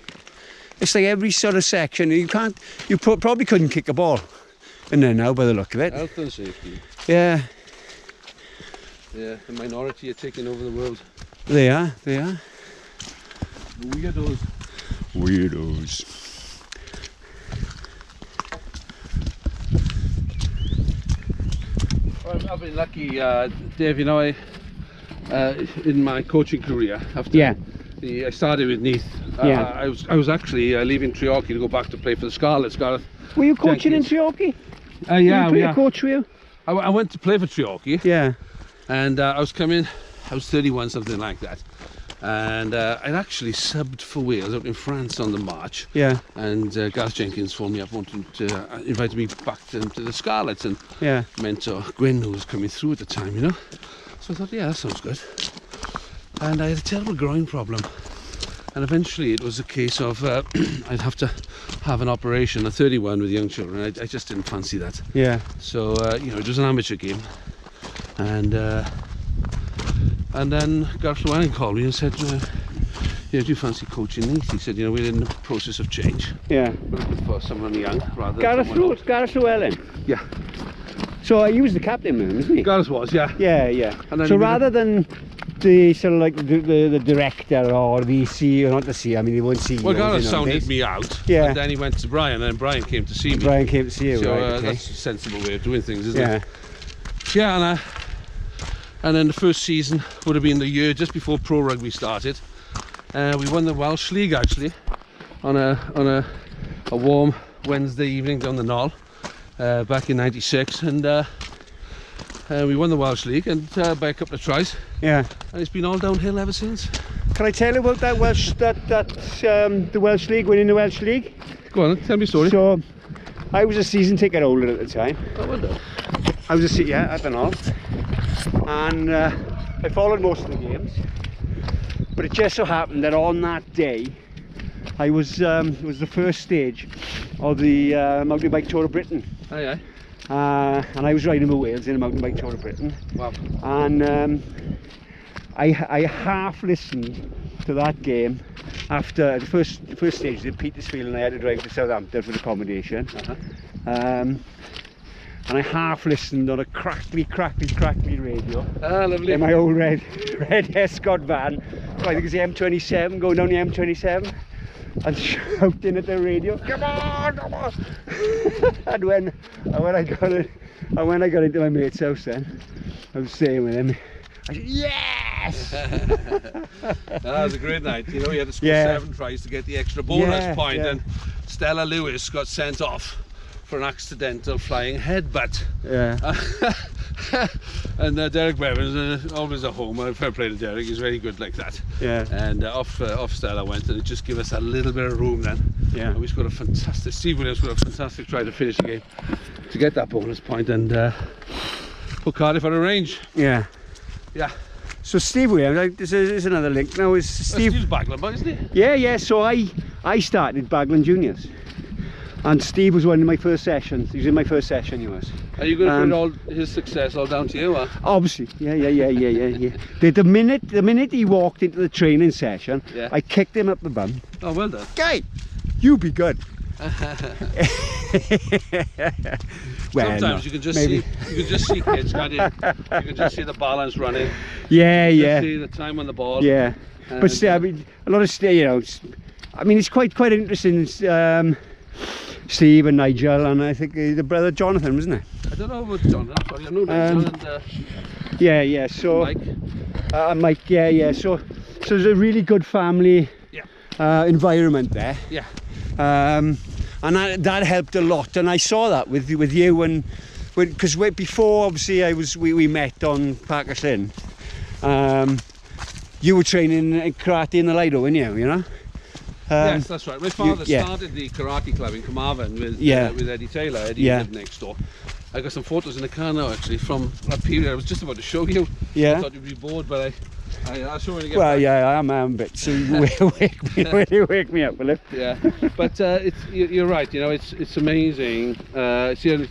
It's like every sort of section. You probably couldn't kick a ball in there now by the look of it. Health and safety. Yeah. Yeah, the minority are taking over the world. They are. Weirdos. Well, I've been lucky, Dave. You know, in my coaching career, after I started with Neath. I was actually leaving Treorchy to go back to play for the Scarlets. Were you coaching in Treorchy? Yeah, we coach for you. I went to play for Treorchy. Yeah. And I was 31, something like that. And I'd actually subbed for Wales out in France on the march. Yeah. And Gareth Jenkins phoned me up, wanting to invite me back to the Scarlets, and mentor Gwyn, who was coming through at the time, you know. So I thought, yeah, that sounds good. And I had a terrible groin problem. And eventually it was a case of I'd have to have an operation at 31 with young children. I just didn't fancy that. Yeah. So, you know, it was an amateur game. And then Gareth Llewellyn called me and said, do you fancy coaching Neath? He said, you know, we're in the process of change. Yeah. We're looking for someone young rather than Gareth Llewellyn? Yeah. So he was the captain with him, isn't he? Gareth was, yeah. Yeah. And then so rather than the sort of like the director or the CEO, not the CEO, I mean, he won't see. Well, Gareth sounded me out. Yeah. And then he went to Brian, and then Brian came to see me. Brian came to see you, so, right, okay. That's a sensible way of doing things, isn't it? Yeah, and And then the first season would have been the year just before pro rugby started. We won the Welsh League actually on a warm Wednesday evening down the Knoll back in '96, and we won the Welsh League and by a couple of tries. Yeah. And it's been all downhill ever since. Can I tell you about that the Welsh League, winning the Welsh League? Go on, tell me a story. So, I was a season ticket holder at the time. Oh, well done. I was at the Knoll, and I followed most of the games. But it just so happened that on that day, I was it was the first stage of the mountain bike tour of Britain. Aye, aye. And I was riding with Wales in a mountain bike tour of Britain. Wow. And I half listened to that game after the first stage was in Petersfield, and I had to drive to Southampton for accommodation. And I half listened on a crackly radio. Ah, lovely. In my old red Escort van. So I think it's the M27, going down the M27 and shouting at the radio, come on, come on. And when I got into my mate's house then, I was staying with him, I said, yes! That was a great night. You know, he had to score 7 tries to get the extra bonus point, and Stella Lewis got sent off for an accidental flying headbutt. Yeah. And Derek Bevins, always at home. I've played with Derek, he's very good like that. Yeah. And off Stella went, and it just gave us a little bit of room then. Yeah. And we scored a fantastic, Steve Williams scored a fantastic try to finish the game to get that bonus point and put Cardiff on a range. Yeah. Yeah. So Steve Williams, there's another link now. Is Steve? Steve's Baglan boy, isn't he? Yeah, yeah. So I started Baglan Juniors. And Steve was one of my first sessions. He was in my first session, he was. Are you going to put all his success all down to you, or? Obviously, yeah. The minute he walked into the training session, I kicked him up the bum. Oh, well done. Guy, you be good. Well, sometimes you can just see kids, can't you? You can just see the balance running. Yeah, you can see the time on the ball. Yeah, but still, I mean, a lot of I mean, it's quite interesting. Steve and Nigel, and I think the brother Jonathan, wasn't it? I don't know about Jonathan. Sorry, I know Nigel and yeah. So Mike. Mike, yeah. So there's a really good family environment there. Yeah. And that helped a lot, and I saw that with you when because before obviously we met on Parker's Lyn. You were training in karate in the Lido, weren't you? You know. Yes, that's right. My father started the karate club in Cwmafan with Eddie Taylor. Eddie lived next door. I got some photos in the car now actually from that period. I was just about to show you. I thought you'd be bored, but I'll show you again. Well, yeah, I am a bit. So you wake me up, will it? Yeah, but you're right. You know, it's amazing. See,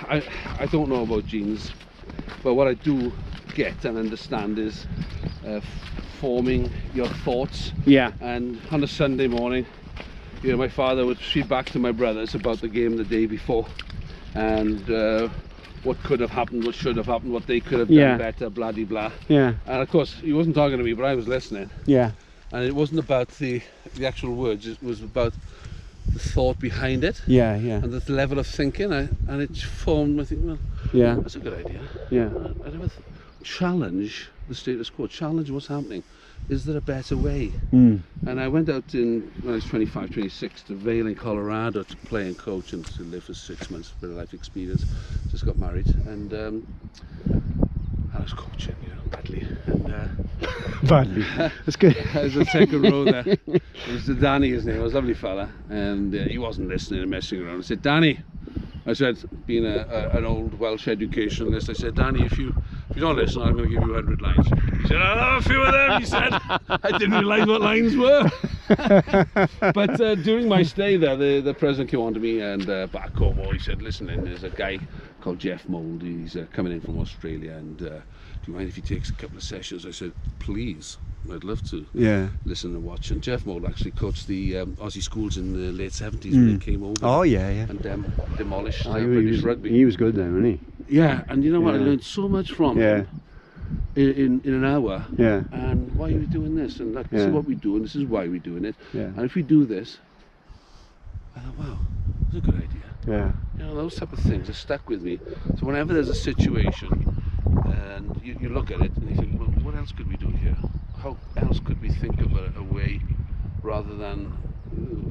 I don't know about genes, but what I do get and understand is forming your thoughts. Yeah. And on a Sunday morning, you know, my father would feed back to my brothers about the game the day before, and what could have happened, what should have happened, what they could have done better, blah de blah. Yeah. And of course, he wasn't talking to me, but I was listening. Yeah. And it wasn't about the actual words; it was about the thought behind it. Yeah, yeah. And the level of thinking, and it formed. I think, well, yeah, that's a good idea. Yeah. I never challenge the status quo, challenge what's happening. Is there a better way? And I went out when I was 25, 26 to Vail in Colorado to play and coach and to live for 6 months, a bit of life experience. Just got married, and I was coaching, you know, badly. And badly. That's good. I was in the second row there. It was Danny, his name. He was a lovely fella, and he wasn't listening and messing around. I said, Danny, I said, being an old Welsh educationalist, I said, Danny, if you don't listen, I'm going to give you 100 lines. He said, I'll have a few of them, he said. I didn't realise what lines were. But during my stay there, the president came on to me and back home, he said, listen, there's a guy called Jeff Mould, he's coming in from Australia, and do you mind if he takes a couple of sessions? I said, please. I'd love to listen and watch. And Jeff Mould actually coached the Aussie schools in the late 70s when he came over. Oh yeah. And demolished British rugby. He was good then, wasn't he? Yeah, and you know what? I learned so much from him in an hour. Yeah. And why are we doing this? And like, this is what we do, and this is why we're doing it. Yeah. And if we do this, I thought, wow, that's a good idea. Yeah. You know, those type of things have stuck with me. So whenever there's a situation And you look at it and you think, well, what else could we do here? How else could we think of a way rather than,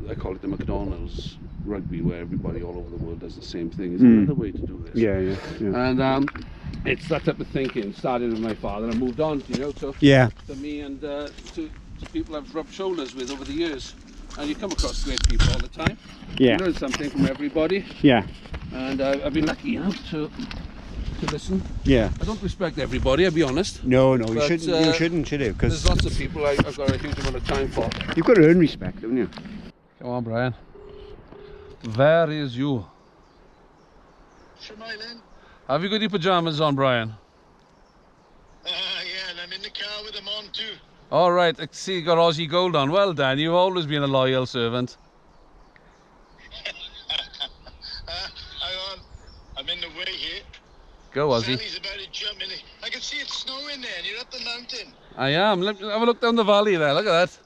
I call it the McDonald's rugby, where everybody all over the world does the same thing. Is another way to do this. Yeah. And it's that type of thinking. Started with my father and moved on, to me and to people I've rubbed shoulders with over the years. And you come across great people all the time. Yeah. You learn something from everybody. Yeah. And I've been lucky, to listen. Yeah. I don't respect everybody, I'll be honest. No, you shouldn't. You shouldn't, should you? Because there's lots of people I've got a huge amount of time for. You've got to earn respect, haven't you? Come on, Brian. Where is you? Smiling. Have you got your pajamas on, Brian? Yeah, and I'm in the car with them on too. All right, I see you got Aussie gold on. Well done, you've always been a loyal servant. Hang on, I'm in the way here. Go, Aussie. Sally's about to jump in. I can see it snowing there, and you're up the mountain. I am. Have a look down the valley there, look at that.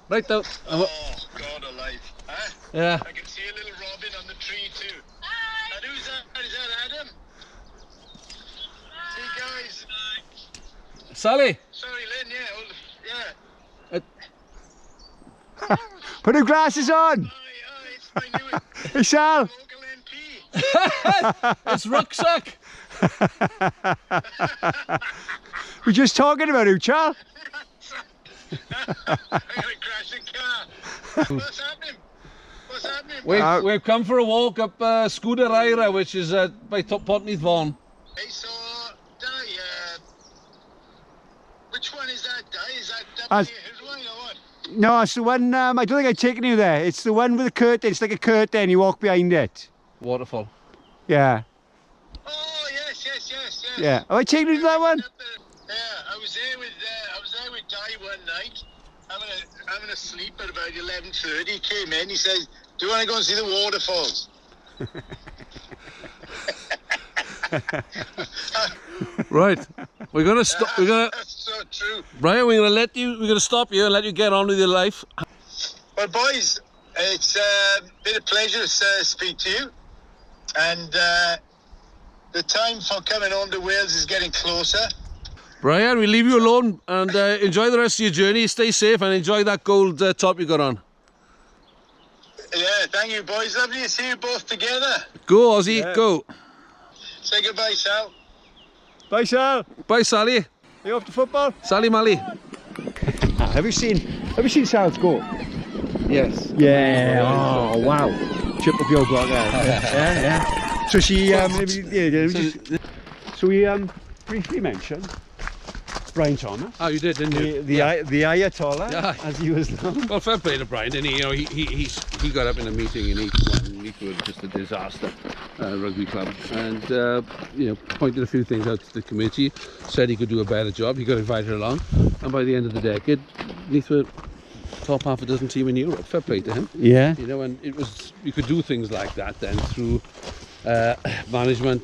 Right down. Oh, God alive. Huh? Yeah. I can see a little robin on the tree too. Hi. And who's that? Is that Adam? Hey guys. Sally. Sorry, Lyn, yeah. Put her glasses on. It's my new Hey, Sal. local MP. It's rucksack. We're just talking about you, Charles. I'm gonna crash the car. What's happening? What's happening? We've come for a walk up Sgwd Eira, which is by Port Neath Llanelli. Hey, so, which one is that, Di? Is that Ridwine or what? No, it's the one. I don't think I've taken you there. It's the one with the curtain. It's like a curtain. You walk behind it. Waterfall. Yeah. Oh, yes. Yeah. Have I taken you to that one? Yeah, I was there with Di one night, having a sleep at about 11:30. He came in. He says, "Do you want to go and see the waterfalls?" Right. We're gonna stop. That's so true. Brian, we're gonna stop you and let you get on with your life. Well, boys, it's been a pleasure to speak to you, and the time for coming home to Wales is getting closer. Brian, we leave you alone and enjoy the rest of your journey. Stay safe and enjoy that gold top you got on. Yeah, thank you, boys. Lovely to see you both together. Go, Aussie, go. Say goodbye, Sal. Bye, Sal. Bye, Sally. You off to football? Sally Mally. Have you seen Sal's goal? Yes. Yeah. Oh, wow. Chip up your block there. Yeah. So she, so we briefly mentioned Brian Thomas. Oh, you did, didn't you? The Ayatollah, Yeah. as he was known. Well, fair play to Brian, didn't he? He got up in a meeting in Neath when Neath was just a disaster rugby club, and pointed a few things out to the committee. Said he could do a better job. He got invited along, and by the end of the decade, Neath were top half a dozen team in Europe. Fair play to him. Yeah. And you could do things like that then through management,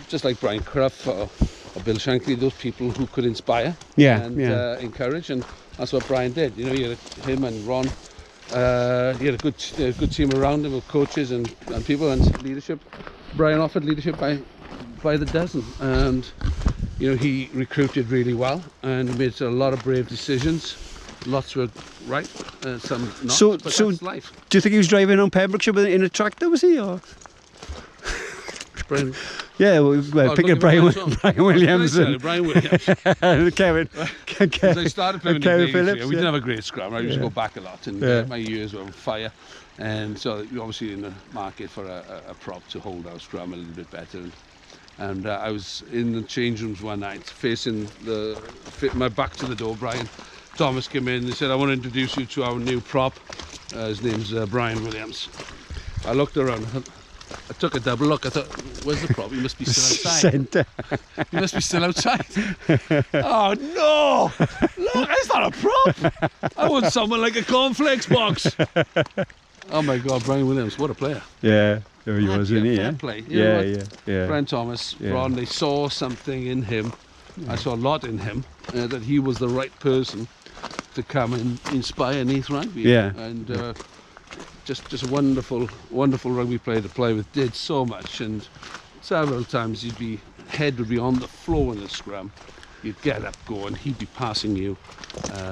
just like Brian Clough or Bill Shankly, those people who could inspire and encourage, and that's what Brian did. You had him and Ron. He had a good team around him of coaches and people and leadership. Brian offered leadership by the dozen, and he recruited really well and he made a lot of brave decisions. Lots were right, some not. So that's life. Do you think he was driving on Pembrokeshire in a tractor? Was he or? Brian. Yeah, well, picking Brian Williams and Brian Williams. Kevin. As I started playing in the Davis, Phillips, we didn't have a great scrum. I used to go back a lot, and my years were on fire. And so we're obviously in the market for a prop to hold our scrum a little bit better. And I was in the change rooms one night, facing my back to the door. Brian Thomas came in and he said, "I want to introduce you to our new prop." His name's Brian Williams. I looked around. I took a double look. I thought, "Where's the prop? He must be still outside." Centre. He must be still outside. Oh no! Look, that's not a prop. I want someone like a cornflakes box. Oh my God, Brian Williams, what a player! Yeah, he was, wasn't he? Fair Yeah. play. Yeah. Brian Thomas, Ron, they saw something in him. I saw a lot in him that he was the right person to come and inspire Neath Rugby. Yeah. And just a wonderful rugby player to play with. Did so much, and several times he'd be head would be on the floor in the scrum, you'd get up, go, and he'd be passing you,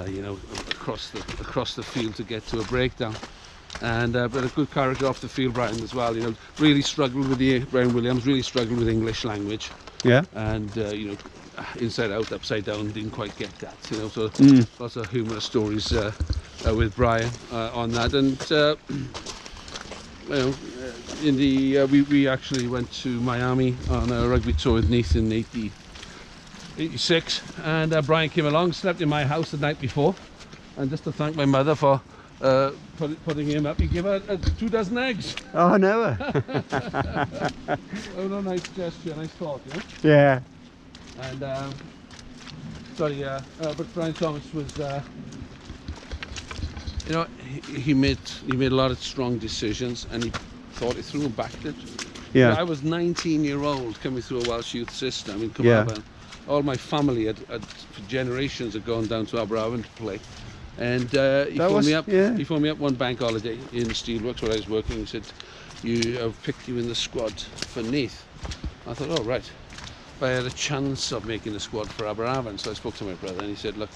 you know, across the field to get to a breakdown. And but a good character off the field, Brian, as well. You know, really struggled with Brian Williams. Really struggled with English language. Yeah. And you know, inside out, upside down, didn't quite get that. You know, so lots of humorous stories with Brian on that. And you know, in the we actually went to Miami on a rugby tour with Neath in '86, and Brian came along, slept in my house the night before, and just to thank my mother for putting him up, he gave her 24 eggs. Oh, no. Oh, no, nice gesture, nice talk, you know? Yeah. And sorry, but Brian Thomas was, you know, he made a lot of strong decisions, and he thought it through and backed it. Yeah. I was 19-year-old coming through a Welsh youth system in Cwmafan. Yeah. All my family had for generations had gone down to Aberafan to play. And he phoned me up. Yeah. He phoned me up one bank holiday in Steelworks where I was working. He said, "I've picked you in the squad for Neath." I thought, "Oh right." But I had a chance of making the squad for Aberafan, so I spoke to my brother, and he said, "Look,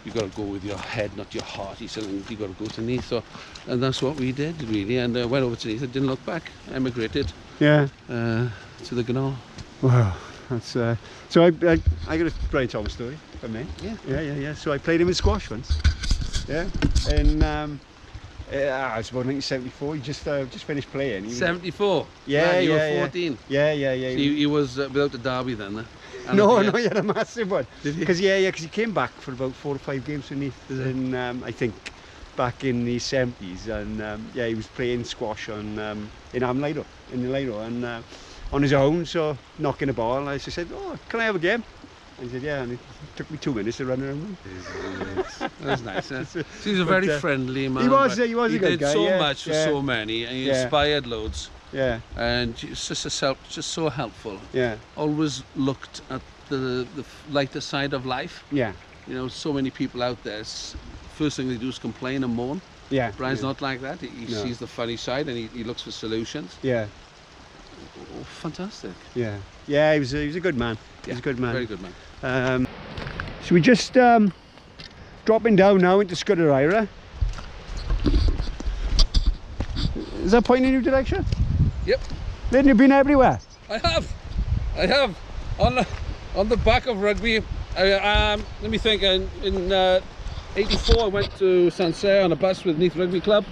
you got to go with your head, not your heart." He said, "You got to go to Neath." So, and that's what we did, really. And I went over to Neath. I didn't look back. Emigrated. Yeah. To the Gnaw. Wow. That's so I got a Brian Thomas story for me. Yeah. So I played him in squash once. Yeah, and it's about 1974. He just finished playing. He 74. Yeah, you were 14. Yeah. So he was without the derby then. No, he had a massive one. Because because he came back for about 4 or 5 games for Neath, and I think back in the 70s, and he was playing squash on in Amlado, and on his own, so knocking a ball. I said, "Oh, can I have a game?" He said, "Yeah," and it took me 2 minutes to run around. That was nice. Huh? He was a very friendly man. He was a good guy. He did so much for so many, and he inspired loads. Yeah. And just so helpful. Yeah. Always looked at the lighter side of life. Yeah. You know, so many people out there, first thing they do is complain and moan. Yeah. Brian's not like that. He sees the funny side, and he looks for solutions. Yeah. Oh, fantastic. Yeah. Yeah, he was a good man. He was a good man. Very good man. So we just dropping down now into Sgwd Eira. Is that pointing in your direction? Yep. Lyn, you've been everywhere. I have. On the back of Rugby. Let me think. In '84, I went to Sancerre on a bus with Neath Rugby Club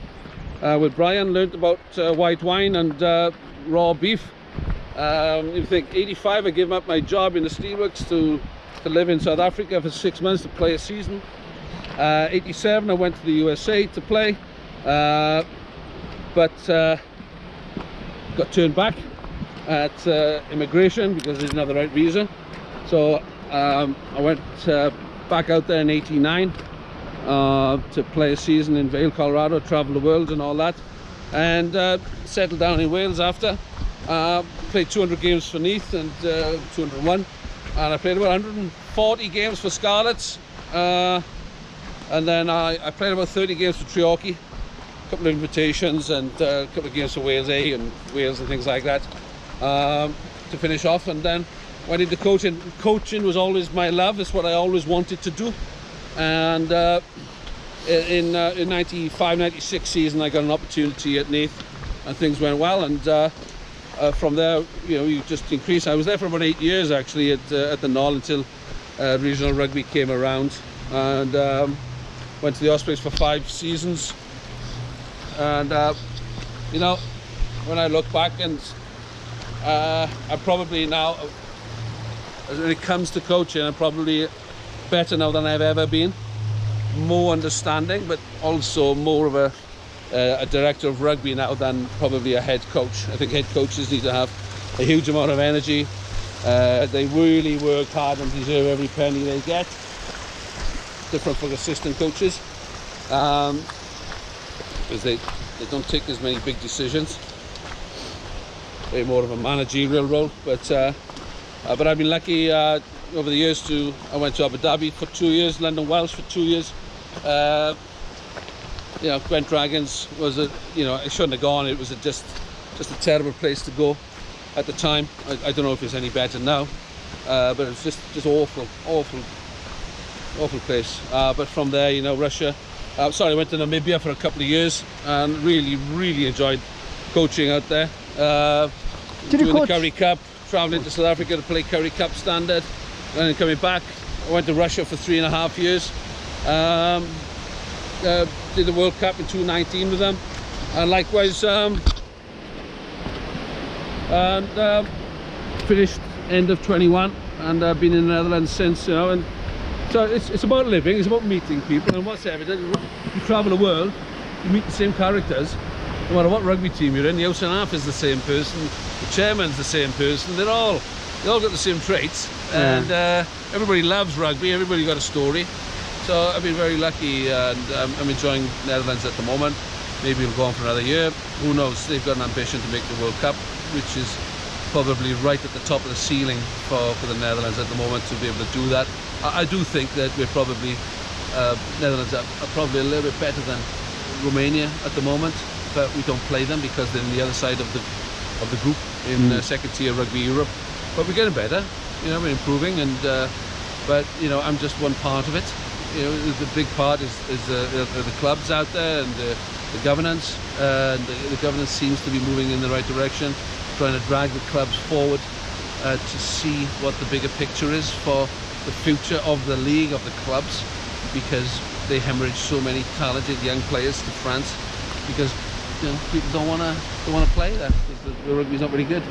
with Brian. Learned about white wine and raw beef. You think '85, I gave up my job in the steelworks to live in South Africa for 6 months to play a season. '87, I went to the USA to play, but got turned back at immigration because I didn't have the right visa. So I went back out there in '89 to play a season in Vail, Colorado, travel the world and all that, and settled down in Wales after. Played 200 games for Neath and 201, and I played about 140 games for Scarlets, and then I played about 30 games for Treorchy, a couple of invitations, and a couple of games for Wales A and Wales and things like that, to finish off. And then went into coaching. Coaching was always my love. It's what I always wanted to do. And in 95-96 season, I got an opportunity at Neath, and things went well. And from there, you know, you just increase. I was there for about 8 years actually at the Knoll until regional rugby came around, and went to the Ospreys for 5 seasons. And you know, when I look back, and I'm probably now, when it comes to coaching, I'm probably better now than I've ever been. More understanding, but also more of a director of rugby now than probably a head coach. I think head coaches need to have a huge amount of energy. They really work hard and deserve every penny they get. Different for assistant coaches, because they don't take as many big decisions. They're more of a managerial role. But I've been lucky over the years I went to Abu Dhabi for 2 years, London Welsh for 2 years. You know, Gwent Dragons was I shouldn't have gone. It was just a terrible place to go at the time. I don't know if it's any better now. but it's just awful place. But from there, you know, Russia. Sorry, I went to Namibia for a couple of years and really enjoyed coaching out there. Doing the Curry Cup, travelling to South Africa to play Curry Cup standard, and then coming back. I went to Russia for 3.5 years. Did the World Cup in 2019 with them, and likewise finished end of 21, and I've been in the Netherlands since, you know. And so it's about living, it's about meeting people, and what's evident, you travel the world, you meet the same characters, no matter what rugby team you're in. The house and half is the same person, the chairman's the same person, they all got the same traits, and everybody loves rugby, everybody got a story. So I've been very lucky, and I'm enjoying Netherlands at the moment. Maybe it'll go on for another year, who knows. They've got an ambition to make the World Cup, which is probably right at the top of the ceiling for the Netherlands at the moment to be able to do that. I do think that we're probably, Netherlands are probably a little bit better than Romania at the moment, but we don't play them because they're on the other side of the group in second tier Rugby Europe. But we're getting better, you know, we're improving, and but you know, I'm just one part of it. You know, the big part is the clubs out there, and the governance. The governance seems to be moving in the right direction, trying to drag the clubs forward to see what the bigger picture is for the future of the league, of the clubs, because they hemorrhage so many talented young players to France, because you know, people don't want to play there because the rugby's not very good.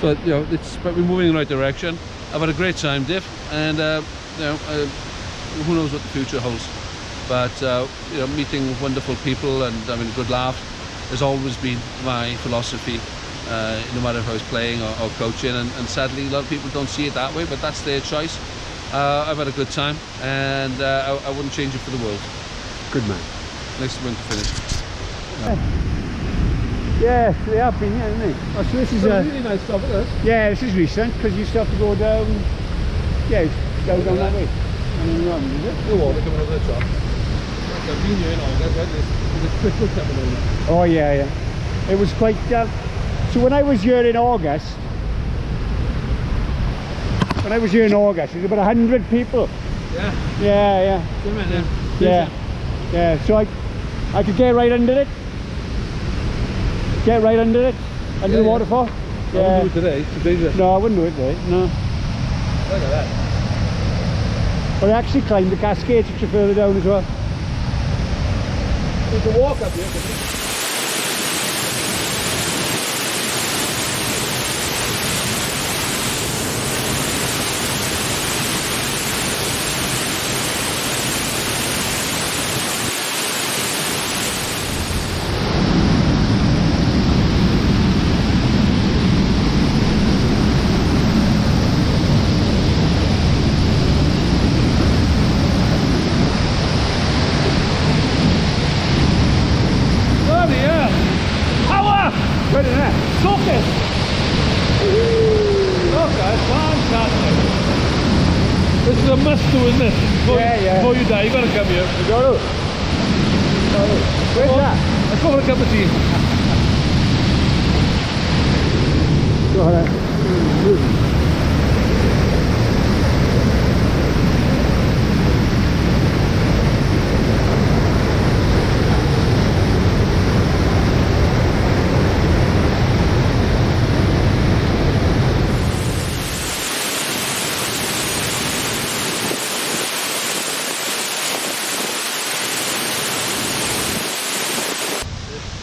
So you know, but we're moving in the right direction. I've had a great time, Diff, and you know, who knows what the future holds. But you know, meeting wonderful people and having a good laugh has always been my philosophy, no matter if I was playing or coaching. And sadly, a lot of people don't see it that way, but that's their choice. I've had a good time, and I wouldn't change it for the world. Good man. Nice one to finish. Yeah, they have been, yeah, haven't they? Oh, so this is a really nice stuff, isn't it? Yeah, this is recent, because you still have to go down. Yeah, down that way. And then run, is it? The water coming over the top. I've been here in August, right? There's a trickle coming over. Oh yeah. It was quite. So when I was here in August, it was about 100 people. Yeah. Good man, Yeah. So I could get right under it. Under the waterfall. I wouldn't do it today, it's too dangerous. No, I wouldn't do it today, no. Look at that. But I actually climbed the cascades, which are further down as well. You can walk up here, can you? This is a must do, isn't it? Before you die, you gotta come here. You gotta. Where's that? Let's go for a cup of tea. Go ahead.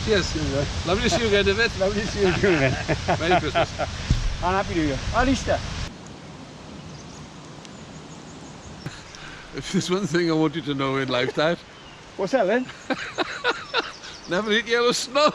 Yes, lovely to see you again, David. Lovely to see you again. Merry Christmas. And Happy New Year. And Easter. If there's one thing I want you to know in lifetime. What's that then? Never eat yellow snow.